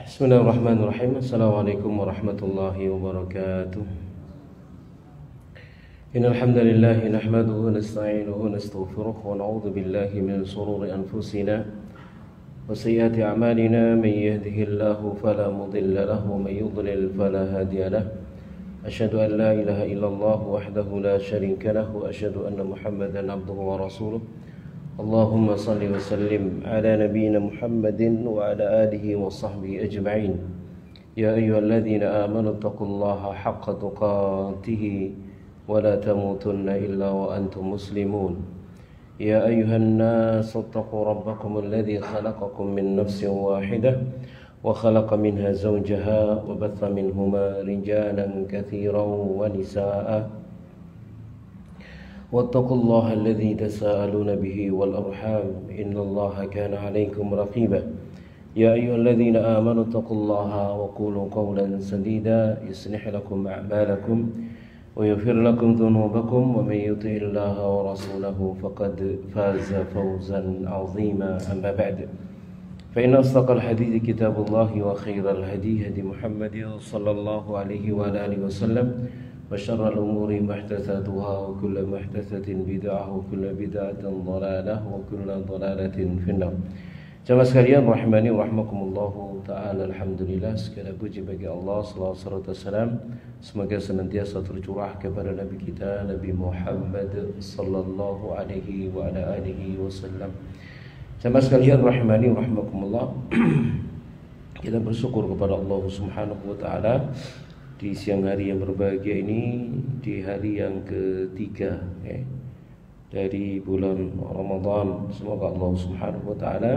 Bismillahirrahmanirrahim. Assalamualaikum warahmatullahi wabarakatuh. Innal hamdalillah nahmaduhu wa nasta'inuhu wa nastaghfiruh wa na'udzu billahi min shururi anfusina wa sayyiati a'malina. May yahdihillahu fala mudilla lahu wa may yudlil fala hadiya lahu. Asyhadu an la ilaha illallah wahdahu la syarika lahu wa asyhadu anna Muhammadan abduhu wa rasuluh. Allahumma salli wa sallim ala nabiyyina Muhammadin wa ala alihi wa sahbihi ajma'in. Ya ayyuhalladzina amanu taqullaha haqqa tuqatih wa la tamutunna illa wa antum muslimun. Ya ayyuhan nas ittaqu rabbakum alladzi khalaqakum min nafsin wahidah wa khalaqa minha zawjaha wa batha minhuma rijalan katsiran wa nisaa'a. واتقوا الله الذي تساءلون به والأرحام إن الله كان عليكم رقيبا يا أيها الذين آمنوا اتقوا الله وقولوا قولا سديدا يصلح لكم أعمالكم ويغفر لكم ذنوبكم ومن يطع الله ورسوله فقد فاز فوزا عظيما أما بعد فإن أصدق الحديث كتاب الله وخير الهدي هدي محمد صلى الله عليه وآله وسلم وشر الأمور محدثاتها وكل محدثة بدعة وكل بدعة ضلالة وكل ضلالة في النار. Jamaah sekalian rahimani wa rahmakumullahu taala. Alhamdulillah, segala puji bagi Allah, salawat serta salam semoga senantiasa tercurah kepada Nabi kita Nabi Muhammad sallallahu alaihi wa ala alihi wasallam. Jamaah sekalian rahimani wa rahmakumullah, kita bersyukur kepada Allah Subhanahu wa taala di siang hari yang berbahagia ini, di hari yang ketiga dari bulan Ramadan. Semoga Allah Subhanahu wa taala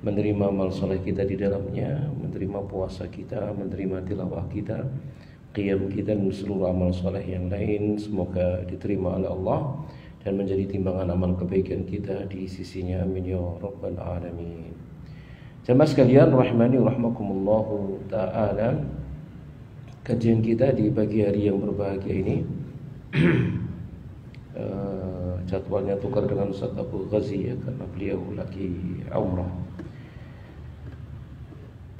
menerima amal soleh kita di dalamnya, menerima puasa kita, menerima tilawah kita, qiyam kita, dan seluruh amal soleh yang lain. Semoga diterima oleh Allah dan menjadi timbangan amal kebaikan kita di sisinya. Amin ya rabbal alamin. Jamaah sekalian rahimani wa rahmakumullahu taala, kajian kita di pagi hari yang berbahagia ini jadwalnya tukar dengan Ustaz Abu Ghazi ya, karena beliau lagi umrah.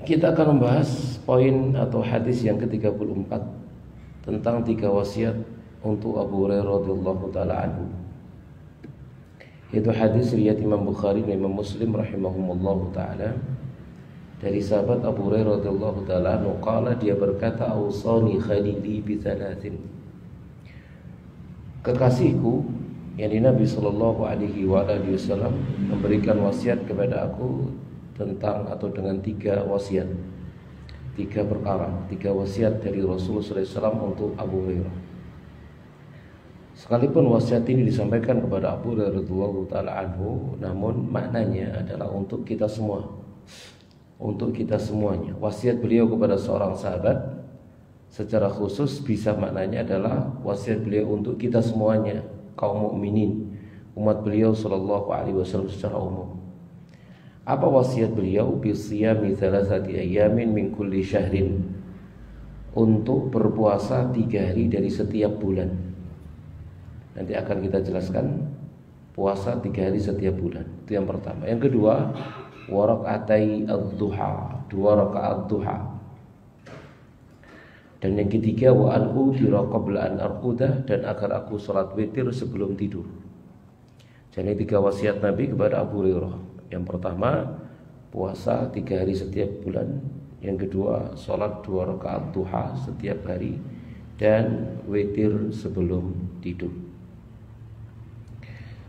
Kita akan membahas poin atau hadis yang ke-34 tentang 3 wasiat untuk Abu Hurairah radhiyallahu taala anhu. Itu hadis riwayat Imam Bukhari dan Imam Muslim rahimahumullahu taala dari sahabat Abu Hurairah radhiyallahu taala anhu, qala, dia berkata, ausani khalili bi thalathin. Kekasihku, yakni Nabi sallallahu alaihi wasallam, memberikan wasiat kepada aku tentang atau dengan 3 wasiat, 3 perkara, 3 wasiat dari Rasulullah sallallahu alaihi wasallam untuk Abu Hurairah. Sekalipun wasiat ini disampaikan kepada Abu Hurairah radhiyallahu taala anhu, namun maknanya adalah untuk kita semua, untuk kita semuanya. Wasiat beliau kepada seorang sahabat secara khusus bisa maknanya adalah wasiat beliau untuk kita semuanya, kaum mukminin, umat beliau sallallahu alaihi wasallam secara umum. Apa wasiat beliau? Bisiyami thalathati ayyamin min kulli syahrin, untuk berpuasa 3 hari dari setiap bulan. Nanti akan kita jelaskan puasa 3 hari setiap bulan. Itu yang pertama. Yang kedua, warak'atai ad-duha, 2 rakaat duha. Dan yang ketiga, wa an udira qabla an arqudah, dan agar aku salat witir sebelum tidur. Jadi 3 wasiat Nabi kepada Abu Hurairah. Yang pertama, puasa 3 hari setiap bulan. Yang kedua, salat 2 rakaat duha setiap hari, dan witir sebelum tidur.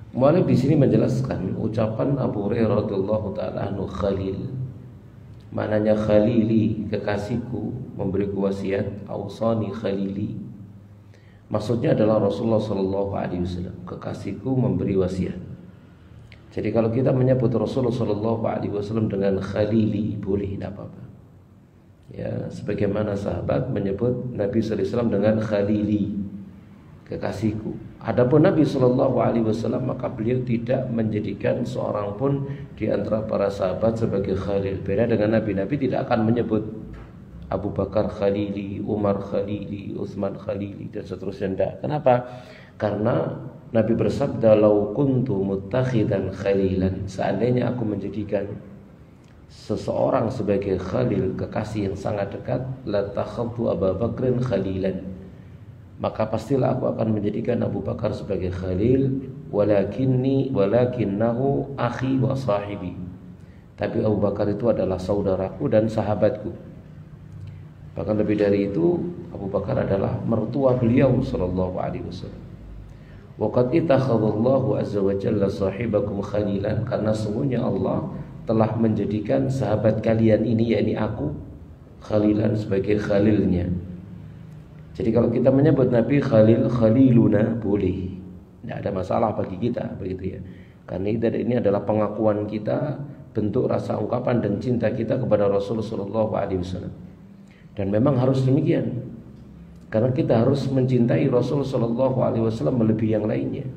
Mu'alif di sini menjelaskan ucapan Abu Hurairah radhiyallahu taala anhu khalil. Maknanya khalili, kekasihku, memberiku wasiat. Ausani khalili, maksudnya adalah Rasulullah sallallahu alaihi wasallam, kekasihku memberi wasiat. Jadi kalau kita menyebut Rasulullah sallallahu alaihi wasallam dengan khalili, boleh, tidak apa-apa. Ya, sebagaimana sahabat menyebut Nabi sallallahu alaihi wasallam dengan khalili, kekasihku. Adapun Nabi sallallahu alaihi wasallam, maka beliau tidak menjadikan seorang pun di antara para sahabat sebagai khalil. Beda dengan Nabi tidak akan menyebut Abu Bakar Khalili, Umar Khalili, Utsman Khalili dan seterusnya. Tidak. Kenapa? Karena Nabi bersabda, "Lau kuntu muttakhidan khalilan." Seandainya aku menjadikan seseorang sebagai khalil, kekasih yang sangat dekat, la takhadtu Abu Bakrin khalilan. Maka pastilah aku akan menjadikan Abu Bakar sebagai khalil, walakinnahu akhi wa sahibi. Tapi Abu Bakar itu adalah saudaraku dan sahabatku. Bahkan lebih dari itu, Abu Bakar adalah mertua beliau sallallahu alaihi wasallam. Wa qad ittakhadallahu azza wa jalla sahibakum khalilan, karena sungguhnya Allah telah menjadikan sahabat kalian ini, yakni aku, khalilan, sebagai khalilnya. Jadi kalau kita menyebut Nabi khalil, khaliluna, boleh, tidak ada masalah bagi kita, begitu ya. Karena ini adalah pengakuan kita, bentuk rasa ungkapan dan cinta kita kepada Rasulullah sallallahu alaihi wasallam. Dan memang harus demikian, karena kita harus mencintai Rasul sallallahu alaihi wasallam melebihi yang lainnya,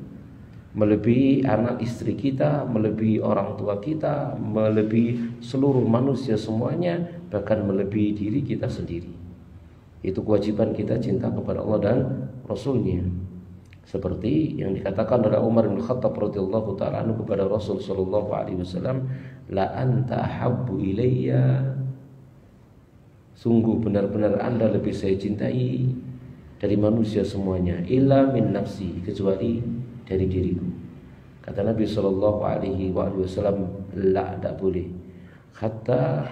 melebihi anak istri kita, melebihi orang tua kita, melebihi seluruh manusia semuanya, bahkan melebihi diri kita sendiri. Itu kewajiban kita cinta kepada Allah dan Rasulnya. Seperti yang dikatakan oleh Umar bin Khattab radhiyallahu ta'ala anhu kepada Rasul sallallahu alaihi wasallam, la anta habbu ilayya, sungguh benar-benar Anda lebih saya cintai dari manusia semuanya, illa min nafsi, kecuali dari diriku. Kata Nabi sallallahu alaihi wasallam, la, tidak boleh, hatta,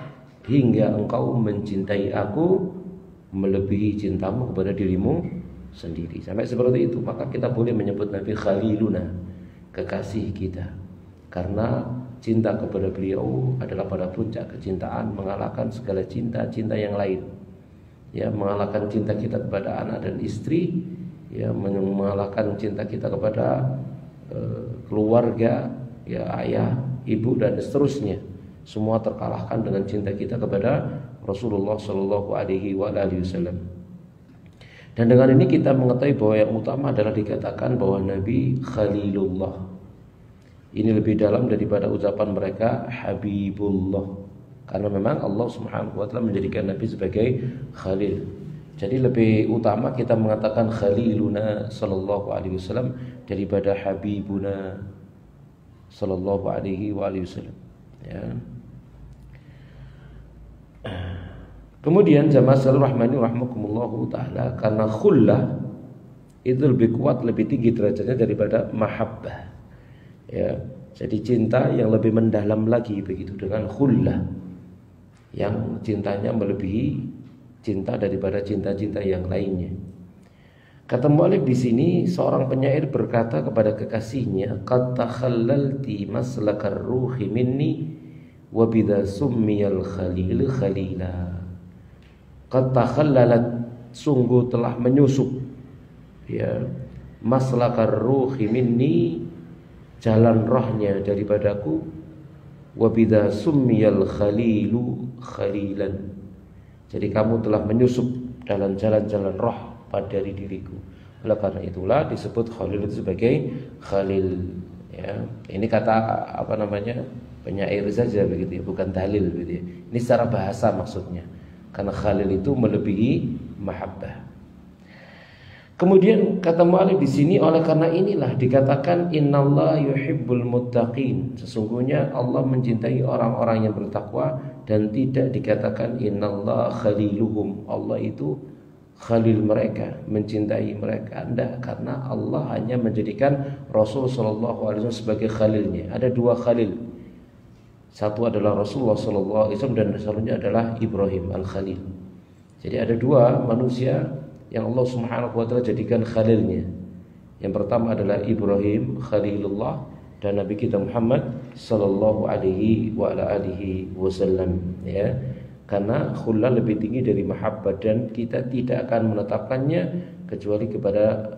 hingga engkau mencintai aku melebihi cintamu kepada dirimu sendiri. Sampai seperti itu, maka kita boleh menyebut Nabi khaliluna, kekasih kita, karena cinta kepada beliau adalah pada puncak kecintaan, mengalahkan segala cinta yang lain. Ya, mengalahkan cinta kita kepada anak dan istri, ya, mengalahkan cinta kita kepada keluarga, ya, ayah, ibu dan seterusnya. Semua terkalahkan dengan cinta kita kepada Rasulullah Shallallahu Alaihi Wasallam. Dan dengan ini kita mengetahui bahwa yang utama adalah dikatakan bahwa Nabi Khalilullah. Ini lebih dalam daripada ucapan mereka Habibullah, karena memang Allah Subhanahu wa taala menjadikan Nabi sebagai Khalil. Jadi lebih utama kita mengatakan Khaliluna sallallahu alaihi wasallam daripada Habibuna sallallahu alaihi wasallam, ya. Kemudian jamaah sekalian rahmani rahimakumullah taala, karena khullah itu lebih kuat, lebih tinggi derajatnya daripada mahabbah, ya. Jadi cinta yang lebih mendalam lagi begitu dengan khullah, yang cintanya melebihi cinta daripada cinta-cinta yang lainnya. Kata mu'allif di sini, seorang penyair berkata kepada kekasihnya, qad takhallalti maslakar ruhi minni wa bidha summiyal khalil khalila. Qad takhallalat, sungguh telah menyusup, ya, maslakar ruhi minni, jalan rohnya daripadaku, wa bidha summiyal khalilu khalilan. Jadi kamu telah menyusup dalam jalan-jalan roh pada diriku. Oleh karena itulah disebut Khalil itu sebagai Khalil, ya. Ini kata apa namanya, penyair saja begitu ya, bukan dalil begitu ya. Ini secara bahasa maksudnya, karena Khalil itu melebihi mahabbah. Kemudian kata mu'allif di sini, oleh karena inilah dikatakan innallaha yuhibbul muttaqin, sesungguhnya Allah mencintai orang-orang yang bertakwa, dan tidak dikatakan innallaha khaliluhum, Allah itu khalil mereka, mencintai mereka. Tidak, karena Allah hanya menjadikan Rasul sallallahu alaihi wasallam sebagai khalilnya. Ada dua khalil, satu adalah Rasulullah sallallahu alaihi wasallam dan satunya adalah Ibrahim al-Khalil. Jadi ada dua manusia yang Allah Subhanahu wa taala jadikan khalilnya. Yang pertama adalah Ibrahim Khalilullah dan Nabi kita Muhammad sallallahu alaihi wa ala alihi wasallam, ya. Karena khullah lebih tinggi dari mahabbah, dan kita tidak akan menetapkannya kecuali kepada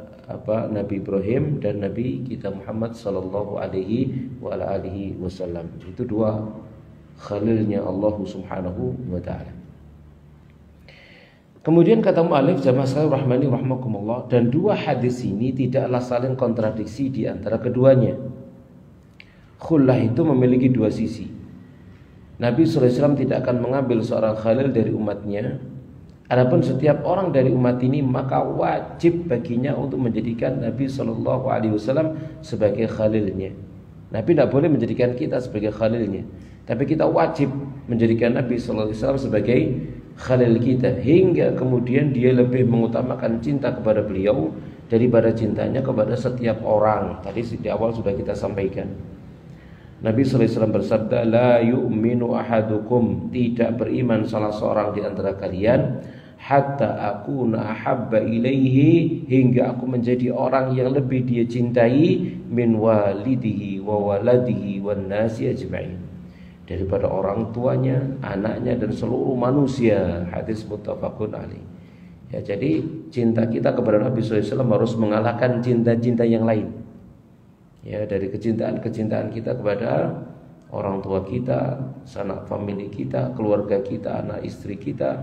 Nabi Ibrahim dan Nabi kita Muhammad sallallahu alaihi wa ala alihi wasallam. Itu dua khalilnya Allah Subhanahu wa taala. Kemudian kata mu'allif, jamaah sekalian rahmani rahmakumullah, dan dua hadis ini tidaklah saling kontradiksi di antara keduanya. Khullah itu memiliki dua sisi. Nabi SAW tidak akan mengambil seorang khalil dari umatnya Adapun setiap orang dari umat ini maka wajib baginya untuk menjadikan Nabi Shallallahu Alaihi Wasallam sebagai khalilnya. Nabi tidak boleh menjadikan kita sebagai khalilnya, tapi kita wajib menjadikan Nabi Shallallahu Alaihi Wasallam sebagai khalil kita, hingga kemudian dia lebih mengutamakan cinta kepada beliau daripada cintanya kepada setiap orang. Tadi di awal sudah kita sampaikan. Nabi sallallahu alaihi wasallam bersabda, la yu'minu ahadukum, tidak beriman salah seorang di antara kalian, hatta akuna ahabba ilaihi, hingga aku menjadi orang yang lebih dia cintai, min walidihi wa waladihi wan nasi ajma'in, daripada orang tuanya, anaknya dan seluruh manusia. Hadis muttafaqun alaih. Ya, jadi cinta kita kepada Nabi sallallahu alaihi wasallam harus mengalahkan cinta-cinta yang lain. Ya, dari kecintaan kita kepada orang tua kita, sanak famili kita, keluarga kita, anak istri kita,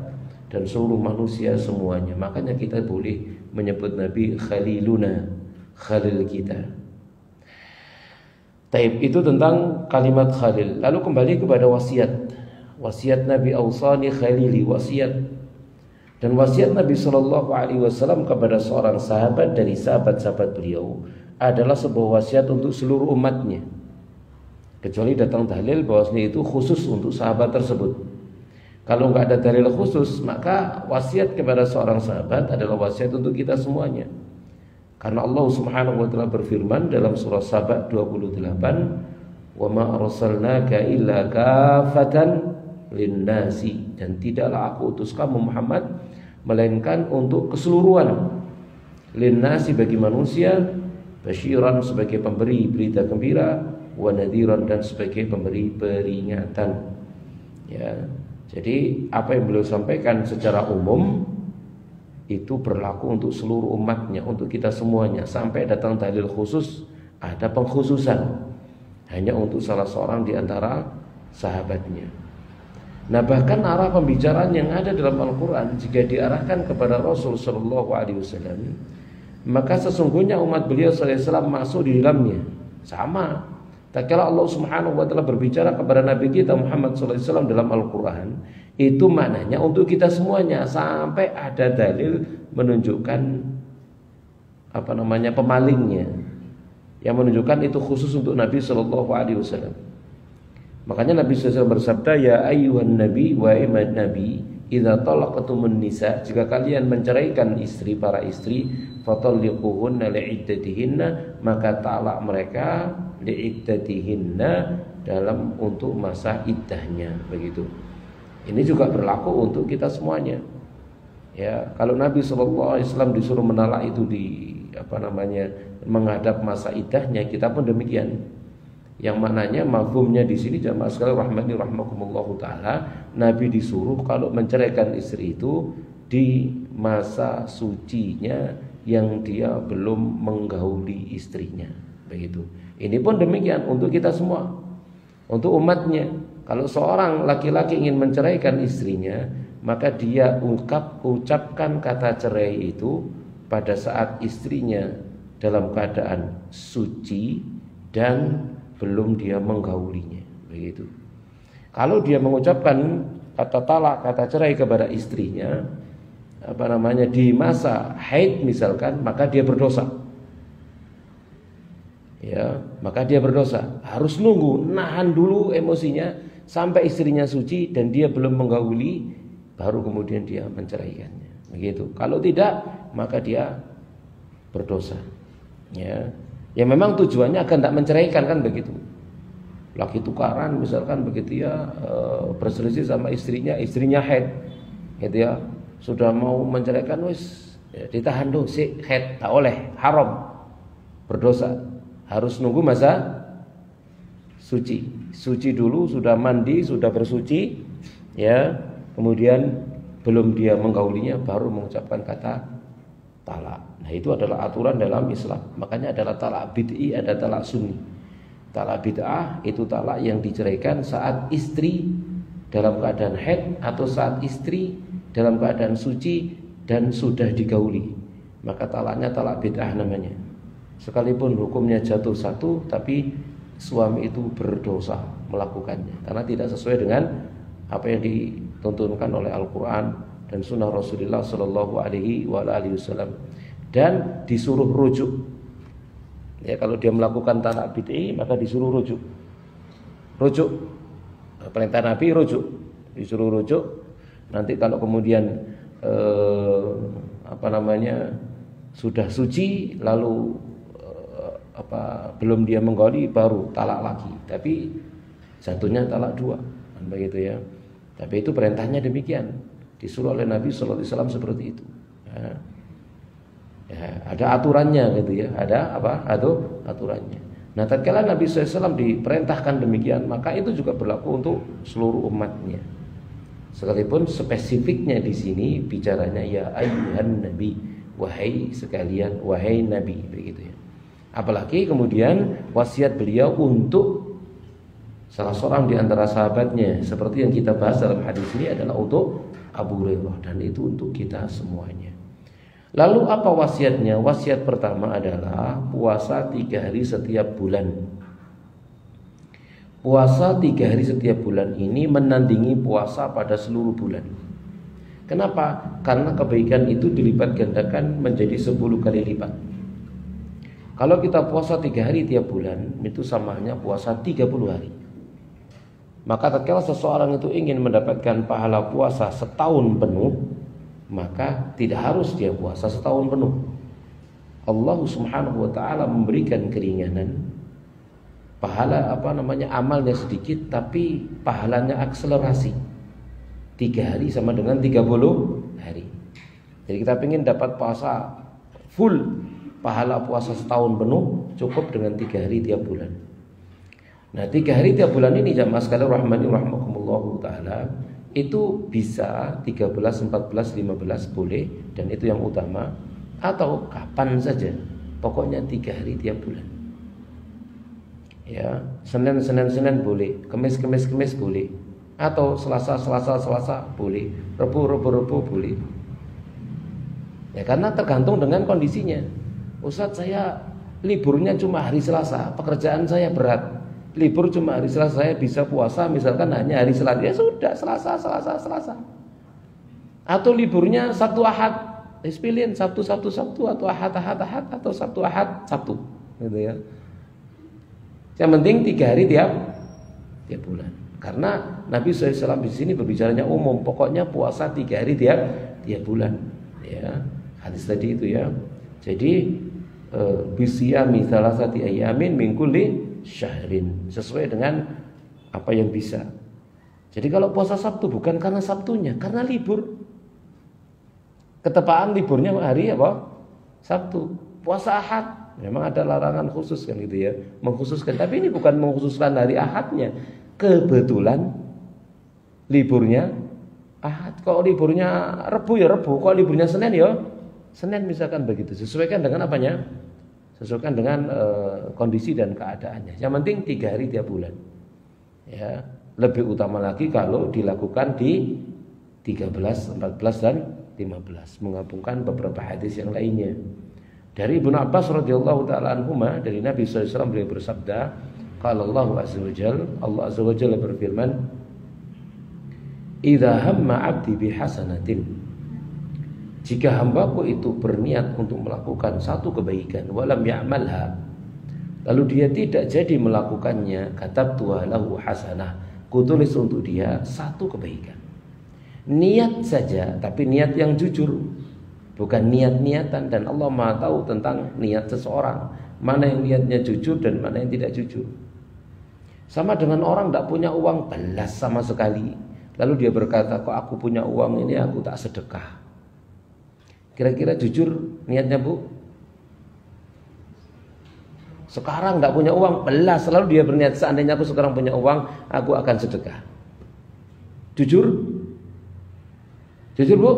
dan seluruh manusia semuanya. Makanya kita boleh menyebut Nabi Khaliluna, Khalil kita. Taib, itu tentang kalimat Khalil. Lalu kembali kepada wasiat. Wasiat Nabi Ausani Khalili, wasiat. Dan wasiat Nabi Shallallahu Alaihi Wasallam kepada seorang sahabat dari sahabat-sahabat beliau adalah sebuah wasiat untuk seluruh umatnya, kecuali datang dalil bahwasanya itu khusus untuk sahabat tersebut. Kalau nggak ada dalil khusus, maka wasiat kepada seorang sahabat adalah wasiat untuk kita semuanya. Karena Allah Subhanahu wa taala berfirman dalam surah Saba 28, "Wa ma arsalnaka illa kafatan linnasi," dan tidaklah aku utus kamu Muhammad melainkan untuk keseluruhan, linnasi bagi manusia, basyiran sebagai pemberi berita gembira, wa nadhiran dan sebagai pemberi peringatan. Ya, jadi apa yang beliau sampaikan secara umum itu berlaku untuk seluruh umatnya, untuk kita semuanya. Sampai datang dalil khusus, ada pengkhususan hanya untuk salah seorang di antara sahabatnya. Nah, bahkan arah pembicaraan yang ada dalam Al-Quran jika diarahkan kepada Rasul Sallallahu Alaihi Wasallam, maka sesungguhnya umat beliau sallallahu alaihi wasallam masuk di dalamnya. Sama. Tatkala Allah Subhanahu wa taala berbicara kepada Nabi kita Muhammad sallallahu alaihi wasallam dalam Al-Qur'an, itu maknanya untuk kita semuanya, sampai ada dalil menunjukkan pemalingnya, yang menunjukkan itu khusus untuk Nabi sallallahu alaihi wasallam. Makanya Nabi sallallahu alaihi wasallam bersabda, ya ayyuhan nabi wa imad nabi, idza talaqtumun nisa, jika kalian menceraikan istri, para istri, fatalliquhunna li'iddatihinna, maka talak mereka li'iddatihinna, dalam untuk masa iddahnya, begitu. Ini juga berlaku untuk kita semuanya. Ya, kalau Nabi sallallahu alaihi wasallam disuruh menalak itu di menghadap masa iddahnya, kita pun demikian. Yang maknanya mafhumnya di sini jamaah sekalian rahmani rahmakumullahu taala, Nabi disuruh kalau menceraikan istri itu di masa sucinya yang dia belum menggauli istrinya, begitu. Ini pun demikian untuk kita semua, untuk umatnya. Kalau seorang laki-laki ingin menceraikan istrinya, maka dia ucapkan kata cerai itu pada saat istrinya dalam keadaan suci dan belum dia menggaulinya, begitu. Kalau dia mengucapkan kata talak, kata cerai kepada istrinya di masa haid misalkan, maka dia berdosa. Ya, maka dia berdosa. Harus nunggu, nahan dulu emosinya sampai istrinya suci dan dia belum menggauli, baru kemudian dia menceraikannya, begitu. Kalau tidak, maka dia berdosa. Ya. Ya memang tujuannya akan tak menceraikan, kan begitu. Laki tukaran misalkan begitu ya, berselisih sama istrinya haid, gitu ya. Sudah mau menceraikan, wis ya, ditahan dulu si haid, tak oleh, haram, berdosa. Harus nunggu masa suci dulu, sudah mandi, sudah bersuci, ya. Kemudian belum dia menggaulinya, baru mengucapkan kata talak. Nah, itu adalah aturan dalam Islam. Makanya adalah talak bid'i, ada talak sunni. Talak bid'ah itu talak yang diceraikan saat istri dalam keadaan haid atau saat istri dalam keadaan suci dan sudah digauli. Maka talaknya talak bid'ah namanya. Sekalipun hukumnya jatuh satu, tapi suami itu berdosa melakukannya karena tidak sesuai dengan apa yang dituntunkan oleh Al-Quran dan sunnah Rasulullah Shallallahu Alaihi Wasallam, dan disuruh rujuk. Ya, kalau dia melakukan talak bid'i maka disuruh rujuk. Perintah Nabi rujuk, disuruh rujuk. Nanti kalau kemudian sudah suci lalu belum dia menggoli baru talak lagi, tapi jatuhnya talak 2, kan begitu ya. Tapi itu perintahnya demikian, disuruh oleh Nabi Sallallahu Alaihi Wasallam seperti itu. Ya, ada aturannya gitu ya, ada aturannya. Nah, tatkala Nabi SAW diperintahkan demikian, maka itu juga berlaku untuk seluruh umatnya. Sekalipun spesifiknya di sini bicaranya ya ayyuhan nabi, wahai sekalian, wahai nabi, begitu ya. Apalagi kemudian wasiat beliau untuk salah seorang di antara sahabatnya, seperti yang kita bahas dalam hadis ini, adalah untuk Abu Hurairah, dan itu untuk kita semuanya. Lalu apa wasiatnya? Wasiat pertama adalah puasa 3 hari setiap bulan. Puasa 3 hari setiap bulan ini menandingi puasa pada seluruh bulan. Kenapa? Karena kebaikan itu dilipat gandakan menjadi 10 kali lipat. Kalau kita puasa 3 hari tiap bulan, itu samanya puasa 30 hari. Maka tatkala seseorang itu ingin mendapatkan pahala puasa setahun penuh, maka tidak harus dia puasa setahun penuh. Allah Subhanahu wa taala memberikan keringanan. Pahala amalnya sedikit tapi pahalanya akselerasi. 3 hari sama dengan 30 hari. Jadi kita ingin dapat puasa full, pahala puasa setahun penuh, cukup dengan 3 hari tiap bulan. Nah, 3 hari tiap bulan ini jamaah sekalian rahmani rahimakumullah taala, itu bisa 13, 14, 15 boleh, dan itu yang utama, atau kapan saja, pokoknya 3 hari tiap bulan. Ya, Senin boleh, Kemis boleh, atau Selasa boleh, Rebu boleh. Ya, karena tergantung dengan kondisinya. Ustadz, saya liburnya cuma hari Selasa, pekerjaan saya berat. Libur cuma hari Selasa, saya bisa puasa misalkan hanya hari Selasa. Ya sudah, Selasa. Atau liburnya Sabtu Ahad, pilihin Sabtu, atau Ahad, atau Sabtu Ahad, Sabtu, gitu ya. Yang penting 3 hari tiap bulan. Karena Nabi SAW di sini berbicaranya umum, pokoknya puasa 3 hari tiap bulan. Ya, hadis tadi itu ya. Jadi bisiyami salasati ayamin min kulli syahrin, sesuai dengan apa yang bisa. Jadi kalau puasa Sabtu bukan karena Sabtunya, karena libur. Ketepaan liburnya hari apa? Sabtu. Puasa Ahad memang ada larangan khusus kan gitu ya, mengkhususkan. Tapi ini bukan mengkhususkan hari Ahadnya. Kebetulan liburnya Ahad. Kalau liburnya Rebu ya Rebu, kalau liburnya Senin ya Senin misalkan begitu. Sesuaikan dengan apanya? Sesuaikan dengan kondisi dan keadaannya. Yang penting 3 hari tiap bulan. Ya, lebih utama lagi kalau dilakukan di 13, 14 dan 15, menggabungkan beberapa hadis yang lainnya. Dari Ibnu Abbas radhiyallahu taala anhuma, dari Nabi sallallahu alaihi wasallam beliau bersabda, qala Allah azza wa jalla berfirman, "Idza hamma 'abdi bihasanatin," jika hambaku itu berniat untuk melakukan satu kebaikan, walam ya'malha, lalu dia tidak jadi melakukannya, katabtu lahu hasanah, kutulis untuk dia satu kebaikan. Niat saja, tapi niat yang jujur, bukan niat-niatan. Dan Allah Maha tahu tentang niat seseorang, mana yang niatnya jujur dan mana yang tidak jujur. Sama dengan orang tidak punya uang belas sama sekali, lalu dia berkata, kok aku punya uang ini aku tak sedekah. Kira-kira jujur niatnya, Bu? Sekarang tidak punya uang belas, lalu dia berniat, seandainya aku sekarang punya uang, aku akan sedekah. Jujur? Jujur, Bu?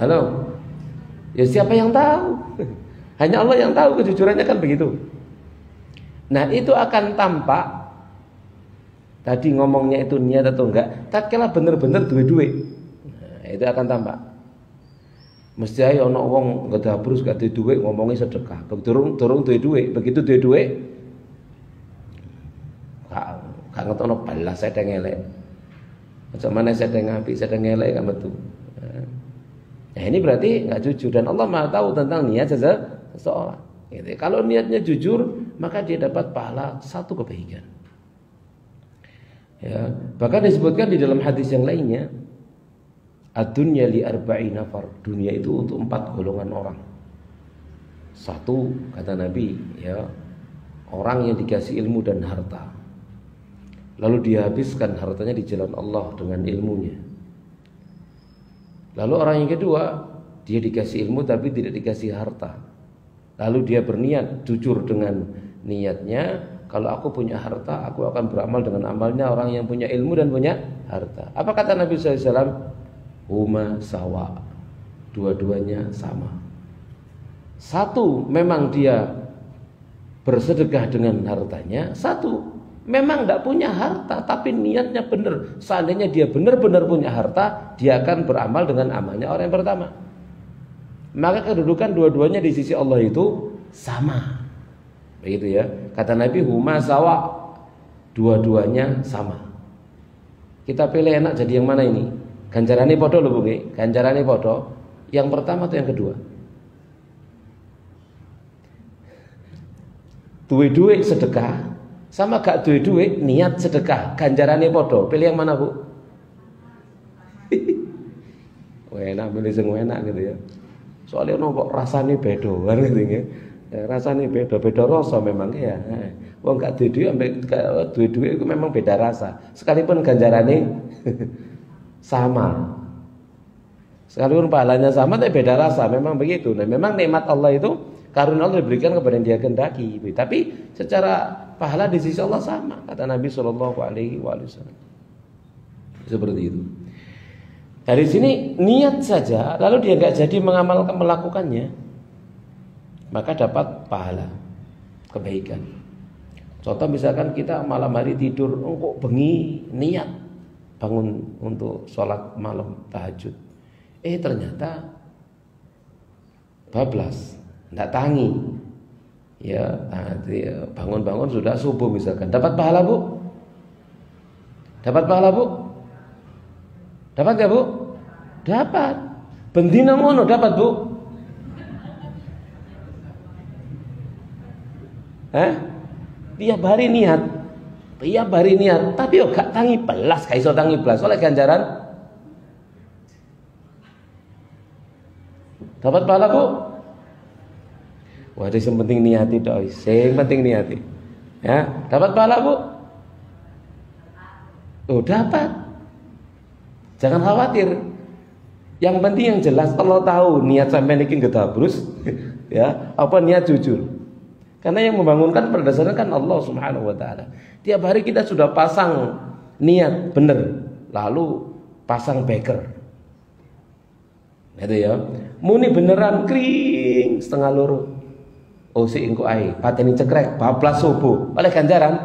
Halo? Ya siapa yang tahu? Hanya Allah yang tahu kejujurannya, kan begitu. Nah, itu akan tampak. Tadi ngomongnya itu niat atau enggak, tatkala bener-bener duwe-duwe. Nah, itu akan tampak. Mesti ae ana wong ngedabrus gak duwe duwe ngomongi sedekah. Durung duwe-duwe, begitu duwe-duwe gak ngetokno balas saya elek. Macam mana sedang api, sedang elek kan betul. Nah, ini berarti nggak jujur dan Allah Maha tahu tentang niat seseorang. Gitu. Kalau niatnya jujur, maka dia dapat pahala satu kebaikan. Ya, bahkan disebutkan di dalam hadis yang lainnya, ad-dunya li arba'in nafar. Dunia itu untuk 4 golongan orang. Satu, kata Nabi, ya, orang yang dikasih ilmu dan harta. Lalu dia habiskan hartanya di jalan Allah dengan ilmunya. Lalu orang yang kedua, dia dikasih ilmu tapi tidak dikasih harta. Lalu dia berniat jujur dengan niatnya, kalau aku punya harta, aku akan beramal dengan amalnya orang yang punya ilmu dan punya harta. Apa kata Nabi SAW? Huma sawa. Dua-duanya sama. Satu, memang dia bersedekah dengan hartanya. Satu, memang tidak punya harta, tapi niatnya benar. Seandainya dia benar-benar punya harta, dia akan beramal dengan amalnya orang yang pertama. Maka kedudukan dua-duanya di sisi Allah itu sama. Begitu ya. Kata Nabi, huma sawa. Dua-duanya sama. Kita pilih enak jadi yang mana ini? Ganjarane podo lho, Bu. Ganjarane podo. Yang pertama atau yang kedua? Duwe-duwe sedekah sama gak duwe-duwe niat sedekah, ganjarane podo. Pilih yang mana, Bu? Enak, pilih sing enak gitu ya. Soalnya kok rasane beda gitu ya. Rasane beda rasa memang ya. Wong gak duwe-duwe ambek duwe-duwe itu memang beda rasa. Sekalipun ganjarane sama. Sekalipun pahalanya sama tapi beda rasa, memang begitu. Nah, memang nikmat Allah itu karunia Allah diberikan kepada yang dia kehendaki. Tapi secara pahala di sisi Allah sama, kata Nabi Shallallahu Alaihi Wasallam. Seperti itu. Dari sini niat saja, lalu dia nggak jadi melakukannya, maka dapat pahala kebaikan. Contoh misalkan kita malam hari tidur, kok bengi niat bangun untuk sholat malam tahajud, ternyata bablas, nggak tangi, ya bangun-bangun sudah subuh misalkan, dapat pahala, Bu? Dapat pahala, Bu? Dapat gak, Bu? Dapat. Bendina mono dapat, Bu? Tiap hari niat, tapi gak tangi belas, gak iso tangi belas oleh ganjaran. Dapat pahala, Bu? Wah, yang penting niati doi, yang penting niati. Ya, dapat pahala, Bu? Oh, dapat. Jangan khawatir. Yang penting yang jelas Allah tahu niat sampai niki ngetabrus ya, apa niat jujur. Karena yang membangunkan pada dasarnya kan Allah Subhanahu wa taala. Tiap hari kita sudah pasang niat bener, lalu pasang beker. Gitu ya. Muni beneran kring setengah loro. Oh si engko ae, pateni cekrek bablas subuh. Oleh ganjaran?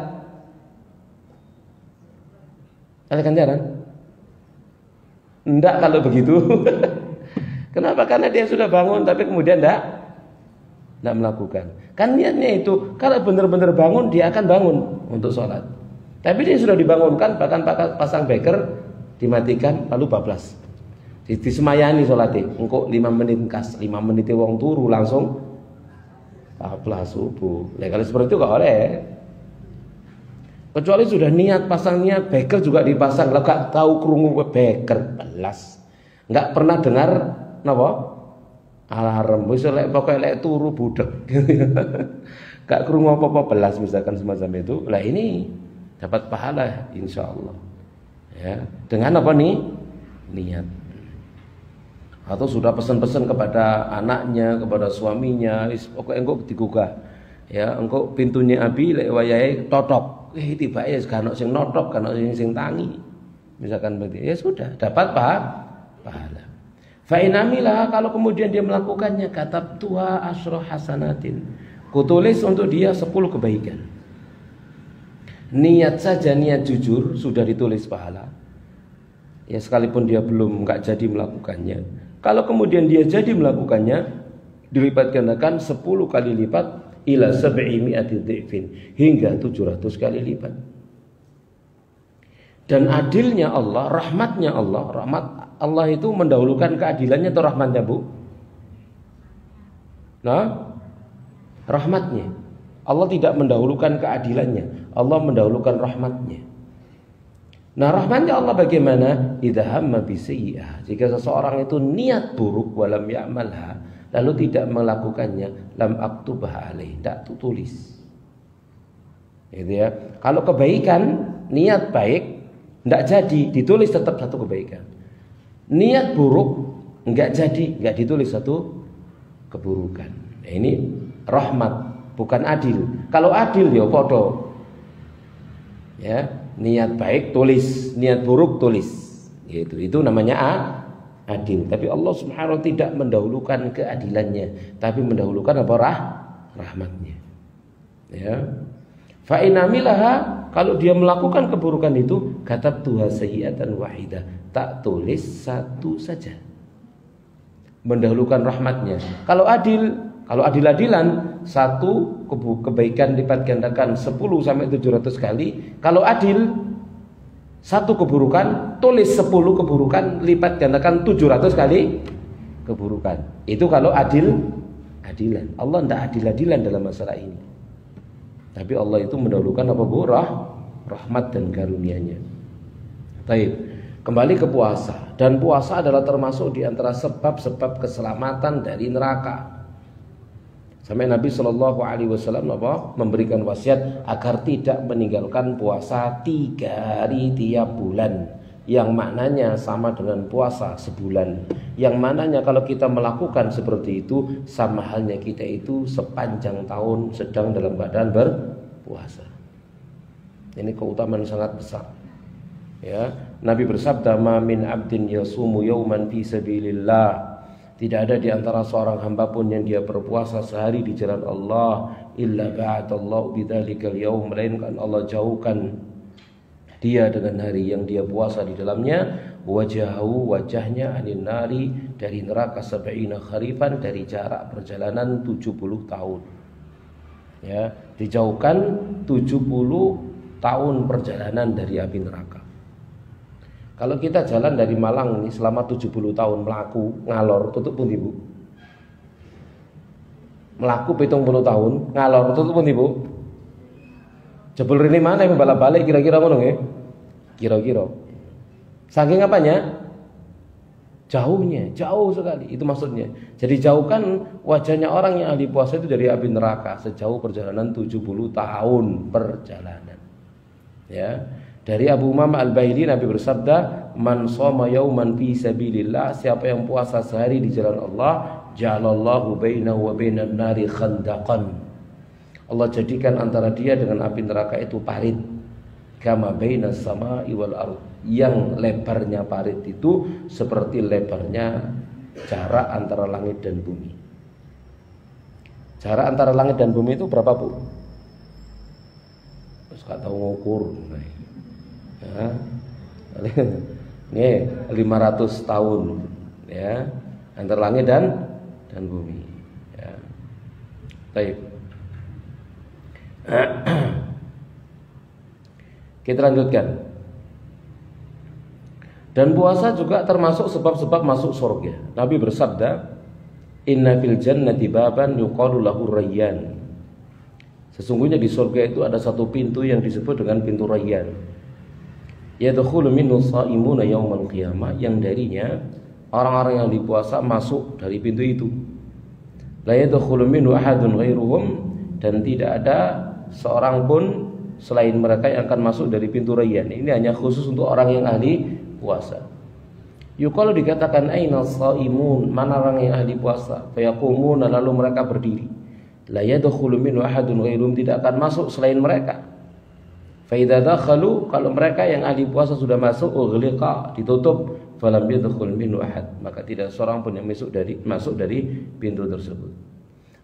Oleh ganjaran? Enggak kalau begitu. Kenapa? Karena dia sudah bangun tapi kemudian enggak melakukan. Kan niatnya itu kalau benar-benar bangun dia akan bangun untuk sholat. Tapi dia sudah dibangunkan, bahkan pasang beker, dimatikan lalu bablas. Disemayani sholatnya. Engkau 5 menit kas, 5 menit wong turu langsung bablas subuh. Nah, kalau seperti itu enggak oleh. Kecuali sudah niat pasang niat, beker juga dipasang, lah gak tahu krungu beker belas. Enggak pernah dengar napa? Alarm wis lek pokoke lek turu budek. Gak krungu apa-apa belas misalkan semacam itu. Lah ini dapat pahala insyaallah. Ya, dengan apa nih? Niat. Atau sudah pesan-pesan kepada anaknya, kepada suaminya, wis pokoke engko digugah. Ya, engko pintunya abi lek wayahe totok. Tibake gak ono sing notok, gak ono sing tangi. Misalkan begitu, ya sudah dapat pahala. Fa inamilah, kalau kemudian dia melakukannya, katab tuha asyra hasanatin. Kutulis untuk dia 10 kebaikan. Niat saja, niat jujur sudah ditulis pahala. Ya sekalipun dia belum enggak jadi melakukannya. Kalau kemudian dia jadi melakukannya, dilipat gandakan 10 kali lipat ila 700 dhifin, hingga 700 kali lipat. Dan adilnya Allah, rahmatnya Allah, rahmat Allah itu mendahulukan keadilannya atau rahmatnya, Bu? Nah, rahmatnya. Allah tidak mendahulukan keadilannya, Allah mendahulukan rahmatnya. Nah, rahmatnya Allah bagaimana? Idza hamma bisayyi'ah, jika seseorang itu niat buruk walam ya'malha, lalu tidak melakukannya, lam aktubha alaih, tidak tulis. Gitu ya. Kalau kebaikan, niat baik tidak jadi, ditulis tetap satu kebaikan. Niat buruk enggak jadi, enggak ditulis satu keburukan. Nah, ini rahmat, bukan adil. Kalau adil ya podo. Ya, niat baik tulis, niat buruk tulis. Itu namanya adil. Tapi Allah Subhanahu wa taala tidak mendahulukan keadilannya, tapi mendahulukan apa? Rahmatnya. Ya. Fa inamilaha, kalau dia melakukan keburukan itu, katabtuha sayyi'atan wahidah, tak tulis satu saja. Mendahulukan rahmatnya. Kalau adil-adilan, satu kebaikan lipat gandakan 10 sampai 700 kali. Kalau adil, satu keburukan tulis 10 keburukan lipat gandakan 700 kali keburukan. Itu kalau adilan. Allah tidak adil-adilan dalam masalah ini. Tapi Allah itu mendahulukan apa, Bu? Rahmat dan karunia-Nya. Baik, kembali ke puasa. Dan puasa adalah termasuk di antara sebab-sebab keselamatan dari neraka. Sampai Nabi Shallallahu Alaihi Wasallam memberikan wasiat agar tidak meninggalkan puasa 3 hari tiap bulan, yang maknanya sama dengan puasa sebulan. Yang mananya kalau kita melakukan seperti itu, sama halnya kita itu sepanjang tahun sedang dalam keadaan berpuasa. Ini keutamaan sangat besar. Ya, Nabi bersabda, "Ma min 'abdin yasumu yawman fi sabilillah." Tidak ada di antara seorang hamba pun yang dia berpuasa sehari di jalan Allah, illa ba'atallahu bidzalikal yaum, melainkan Allah jauhkan dia dengan hari yang dia puasa di dalamnya, wajahnya anin nari, dari neraka sab'ina kharifan, dari jarak perjalanan 70 tahun. Ya, dijauhkan 70 tahun perjalanan dari api neraka. Kalau kita jalan dari Malang ini selama 70 tahun melaku ngalor tutup pun Ibu. Melaku 70 tahun ngalor tutup pun Ibu. Jebul rene mana yang balik kira-kira ngono nggih? Kira-kira. Saking apanya? Jauhnya, jauh sekali. Itu maksudnya. Jadi jauhkan wajahnya orang yang ahli puasa itu dari api neraka sejauh perjalanan 70 tahun perjalanan. Ya. Dari Abu Umamah Al-Bahili, Nabi bersabda, "Man shoma yauman fi sabilillah," siapa yang puasa sehari di jalan Allah, ja'alallahu bainahu wa bainan nari khandaqan. Allah jadikan antara dia dengan api neraka itu parit, kama bainas sama'i wal ardh, yang lebarnya parit itu seperti lebarnya jarak antara langit dan bumi. Jarak antara langit dan bumi itu berapa, Bu? Terus gak tahu ngukur. Ya. Nih 500 tahun ya, antara langit dan bumi. Ya. Baik. Kita lanjutkan. Dan puasa juga termasuk sebab-sebab masuk surga. Nabi bersabda, "Inna fil jannati baban yuqalu lahu Rayyan." Sesungguhnya di surga itu ada satu pintu yang disebut dengan pintu Rayyan. Yadkhulu minhu shaimuna yaumal qiyamah, yang darinya orang-orang yang dipuasa masuk dari pintu itu. La yadkhulu minhu ahadun ghairuhum, dan tidak ada seorang pun selain mereka yang akan masuk dari pintu Rayyan. Ini hanya khusus untuk orang yang ahli puasa. Yuqalu, dikatakan, aina shaimun, mana orang yang ahli puasa? Fayaqumuna, lalu mereka berdiri. La yadkhulu minhu ahadun ghairuhum, tidak akan masuk selain mereka. Faidza dakhalu, kalau mereka yang ahli puasa sudah masuk, ughliqa, ditutup, falam yadkhul minhu ahad, maka tidak seorang pun yang masuk dari pintu tersebut.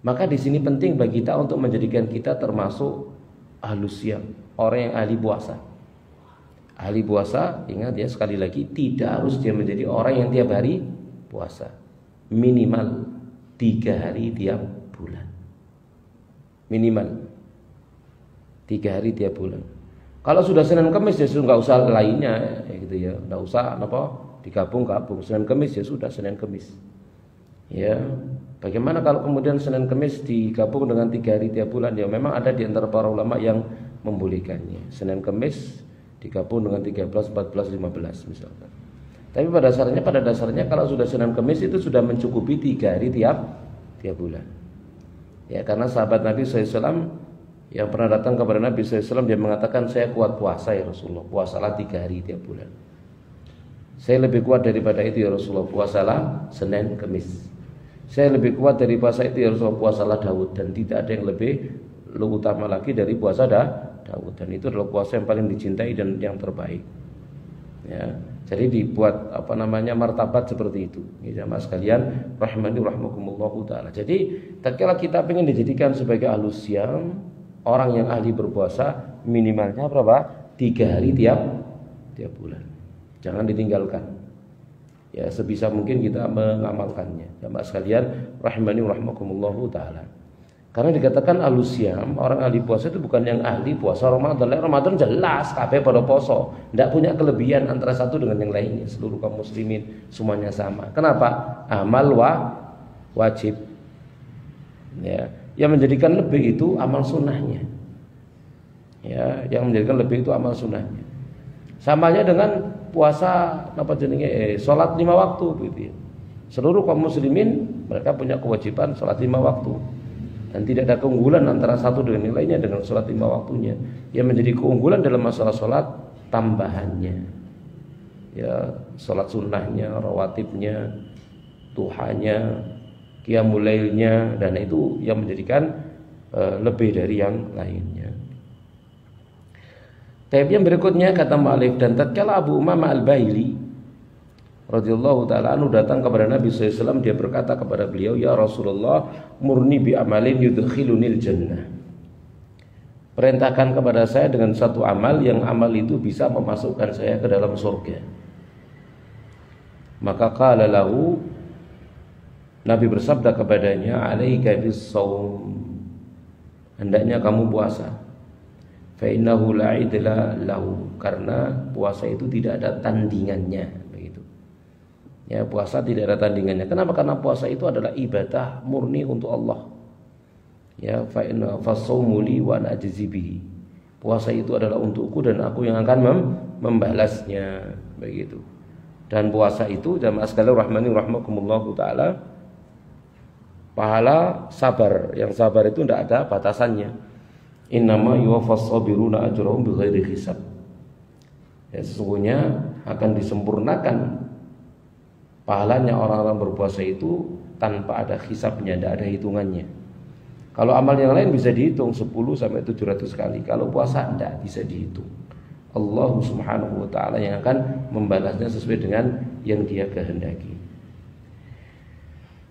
Maka di sini penting bagi kita untuk menjadikan kita termasuk ahlus siyam, orang yang ahli puasa. Ahli puasa, ingat ya, sekali lagi, tidak harus dia menjadi orang yang tiap hari puasa. Minimal 3 hari tiap bulan. Minimal 3 hari tiap bulan. Kalau sudah Senin Kamis ya sudah nggak usah lainnya ya gitu ya, nggak usah digabung-gabung. Senin Kamis ya sudah Senin Kamis. Ya, bagaimana kalau kemudian Senin Kamis digabung dengan 3 hari tiap bulan? Ya memang ada di antara para ulama yang membolehkannya. Senin Kamis digabung dengan 13, 14, 15 misalkan. Tapi pada dasarnya kalau sudah Senin Kamis itu sudah mencukupi 3 hari tiap bulan. Ya, karena sahabat Nabi SAW yang pernah datang kepada Nabi SAW, dia mengatakan, saya kuat puasa ya Rasulullah, puasalah 3 hari tiap bulan. Saya lebih kuat daripada itu ya Rasulullah, puasalah Senin Kamis. Saya lebih kuat dari puasa itu ya Rasulullah, puasalah Daud. Dan tidak ada yang lebih utama lagi dari puasa Daud. Dan itu adalah puasa yang paling dicintai dan yang terbaik. Ya, jadi dibuat martabat seperti itu. Ya, jamaah sekalian, rahimani rahmakumullahu taala. Jadi tatkala kita ingin dijadikan sebagai ahlus syam, orang yang ahli berpuasa, minimalnya berapa? 3 hari tiap bulan. Jangan ditinggalkan. Ya, sebisa mungkin kita mengamalkannya. Jamaah sekalian, rahimani rahmakumullahu taala. Karena dikatakan ahlus syam, orang ahli puasa itu bukan yang ahli puasa Ramadan. Ramadan jelas kabeh pada poso, tidak punya kelebihan antara satu dengan yang lainnya. Seluruh kaum muslimin semuanya sama. Kenapa? Amal wajib. Ya, yang menjadikan lebih itu amal sunnahnya. Ya, yang menjadikan lebih itu amal sunnahnya. Samanya dengan puasa salat 5 waktu gitu ya. Seluruh kaum muslimin mereka punya kewajiban salat 5 waktu. Dan tidak ada keunggulan antara satu dengan yang lainnya dengan sholat 5 waktunya. Yang menjadi keunggulan dalam masalah sholat tambahannya. Ya, sholat sunnahnya, rawatibnya, duhanya, qiyamul lailnya, dan itu yang menjadikan lebih dari yang lainnya. Tapi yang berikutnya kata mu'allif, dan tatkala Abu Umamah Al-Bahili radhiyallahu ta'ala anhu datang kepada Nabi SAW, dia berkata kepada beliau, ya Rasulullah, murni bi amalin yudkhilunil jannah. Perintahkan kepada saya dengan satu amal yang amal itu bisa memasukkan saya ke dalam surga. Maka qala lahu, Nabi bersabda kepadanya, alaika bis-shaum, hendaknya kamu puasa. Fa innahu la idla lahu, karena puasa itu tidak ada tandingannya. Ya, puasa tidak ada tandingannya. Kenapa? Karena puasa itu adalah ibadah murni untuk Allah. Ya, fa inna fasaumu li wa ana ajzi bihi. Puasa itu adalah untukku dan aku yang akan membalasnya, begitu. Dan puasa itu jamaah sekalian rahmani rahmakumullahu taala, pahala sabar. Yang sabar itu tidak ada batasannya. Innama yuwaffas sabiruna ajrahum bighairi hisab. Ya, sesungguhnya akan disempurnakan pahalanya orang-orang berpuasa itu tanpa ada hisabnya, tidak ada hitungannya. Kalau amal yang lain bisa dihitung 10 sampai 700 kali. Kalau puasa tidak bisa dihitung. Allah Subhanahu wa taala yang akan membalasnya sesuai dengan yang Dia kehendaki.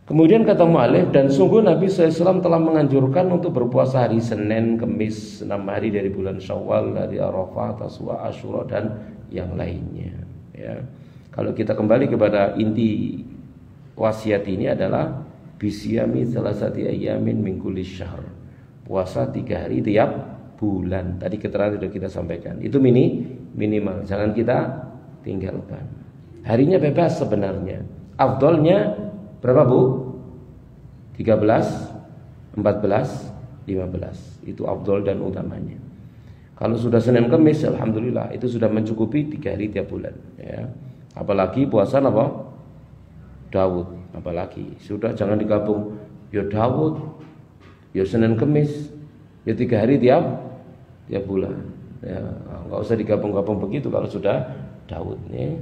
Kemudian kata mu'allif, dan sungguh Nabi SAW telah menganjurkan untuk berpuasa hari Senin, Kamis, 6 hari dari bulan Syawal, hari Arafah, Taswa, Asyura dan yang lainnya. Ya. Kalau kita kembali kepada inti wasiat ini adalah bisyami salasati ayyamin min kulli syahr. Puasa 3 hari tiap bulan. Tadi keterangan sudah kita sampaikan. Itu minimal, jangan kita tinggalkan. Harinya bebas sebenarnya. Afdolnya berapa, Bu? 13, 14, 15. Itu afdol dan utamanya. Kalau sudah Senin Kamis, alhamdulillah itu sudah mencukupi 3 hari tiap bulan, ya. Apalagi puasa apa? Daud. Apalagi sudah jangan digabung. Ya Daud, ya Senin Kamis, ya 3 hari tiap bulan. Ya, nggak usah digabung-gabung begitu kalau sudah Daud nih.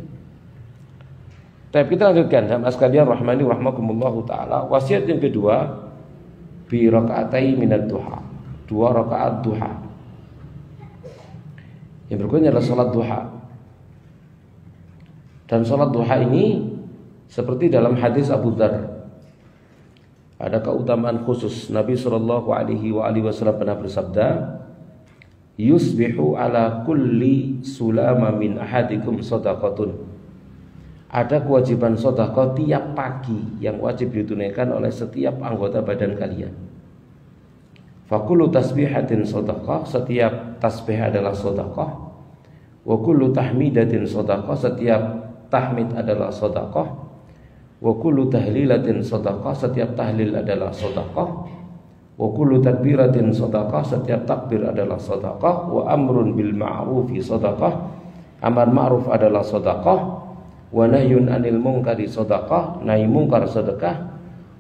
Tapi kita lanjutkan jamaah sekalian rahmani rahmakumullahu taala. Wasiat yang kedua, bi rakaatai minad duha. 2 rakaat duha. Yang berikutnya adalah salat duha. Dan salat duha ini seperti dalam hadis Abu Dzar, ada keutamaan khusus. Nabi SAW pernah bersabda, yusbihu ala kulli sulama min ahadikum shadaqatun. Ada kewajiban sedekah tiap pagi yang wajib ditunaikan oleh setiap anggota badan kalian. Fakullu tasbihatin shadaqah, setiap tasbih adalah shadaqah. Wa kullu tahmidatin shadaqah, setiap tahmid adalah shadaqah. Wa kullu tahlilatin shadaqah, setiap tahlil adalah shadaqah. Wa kullu takbiratin shadaqah, setiap takbir adalah shadaqah. Wa amrun bil ma'rufi shadaqah, amar ma'ruf adalah shadaqah. Wa nahyun anil munkari shadaqah, nahi munkar sedekah.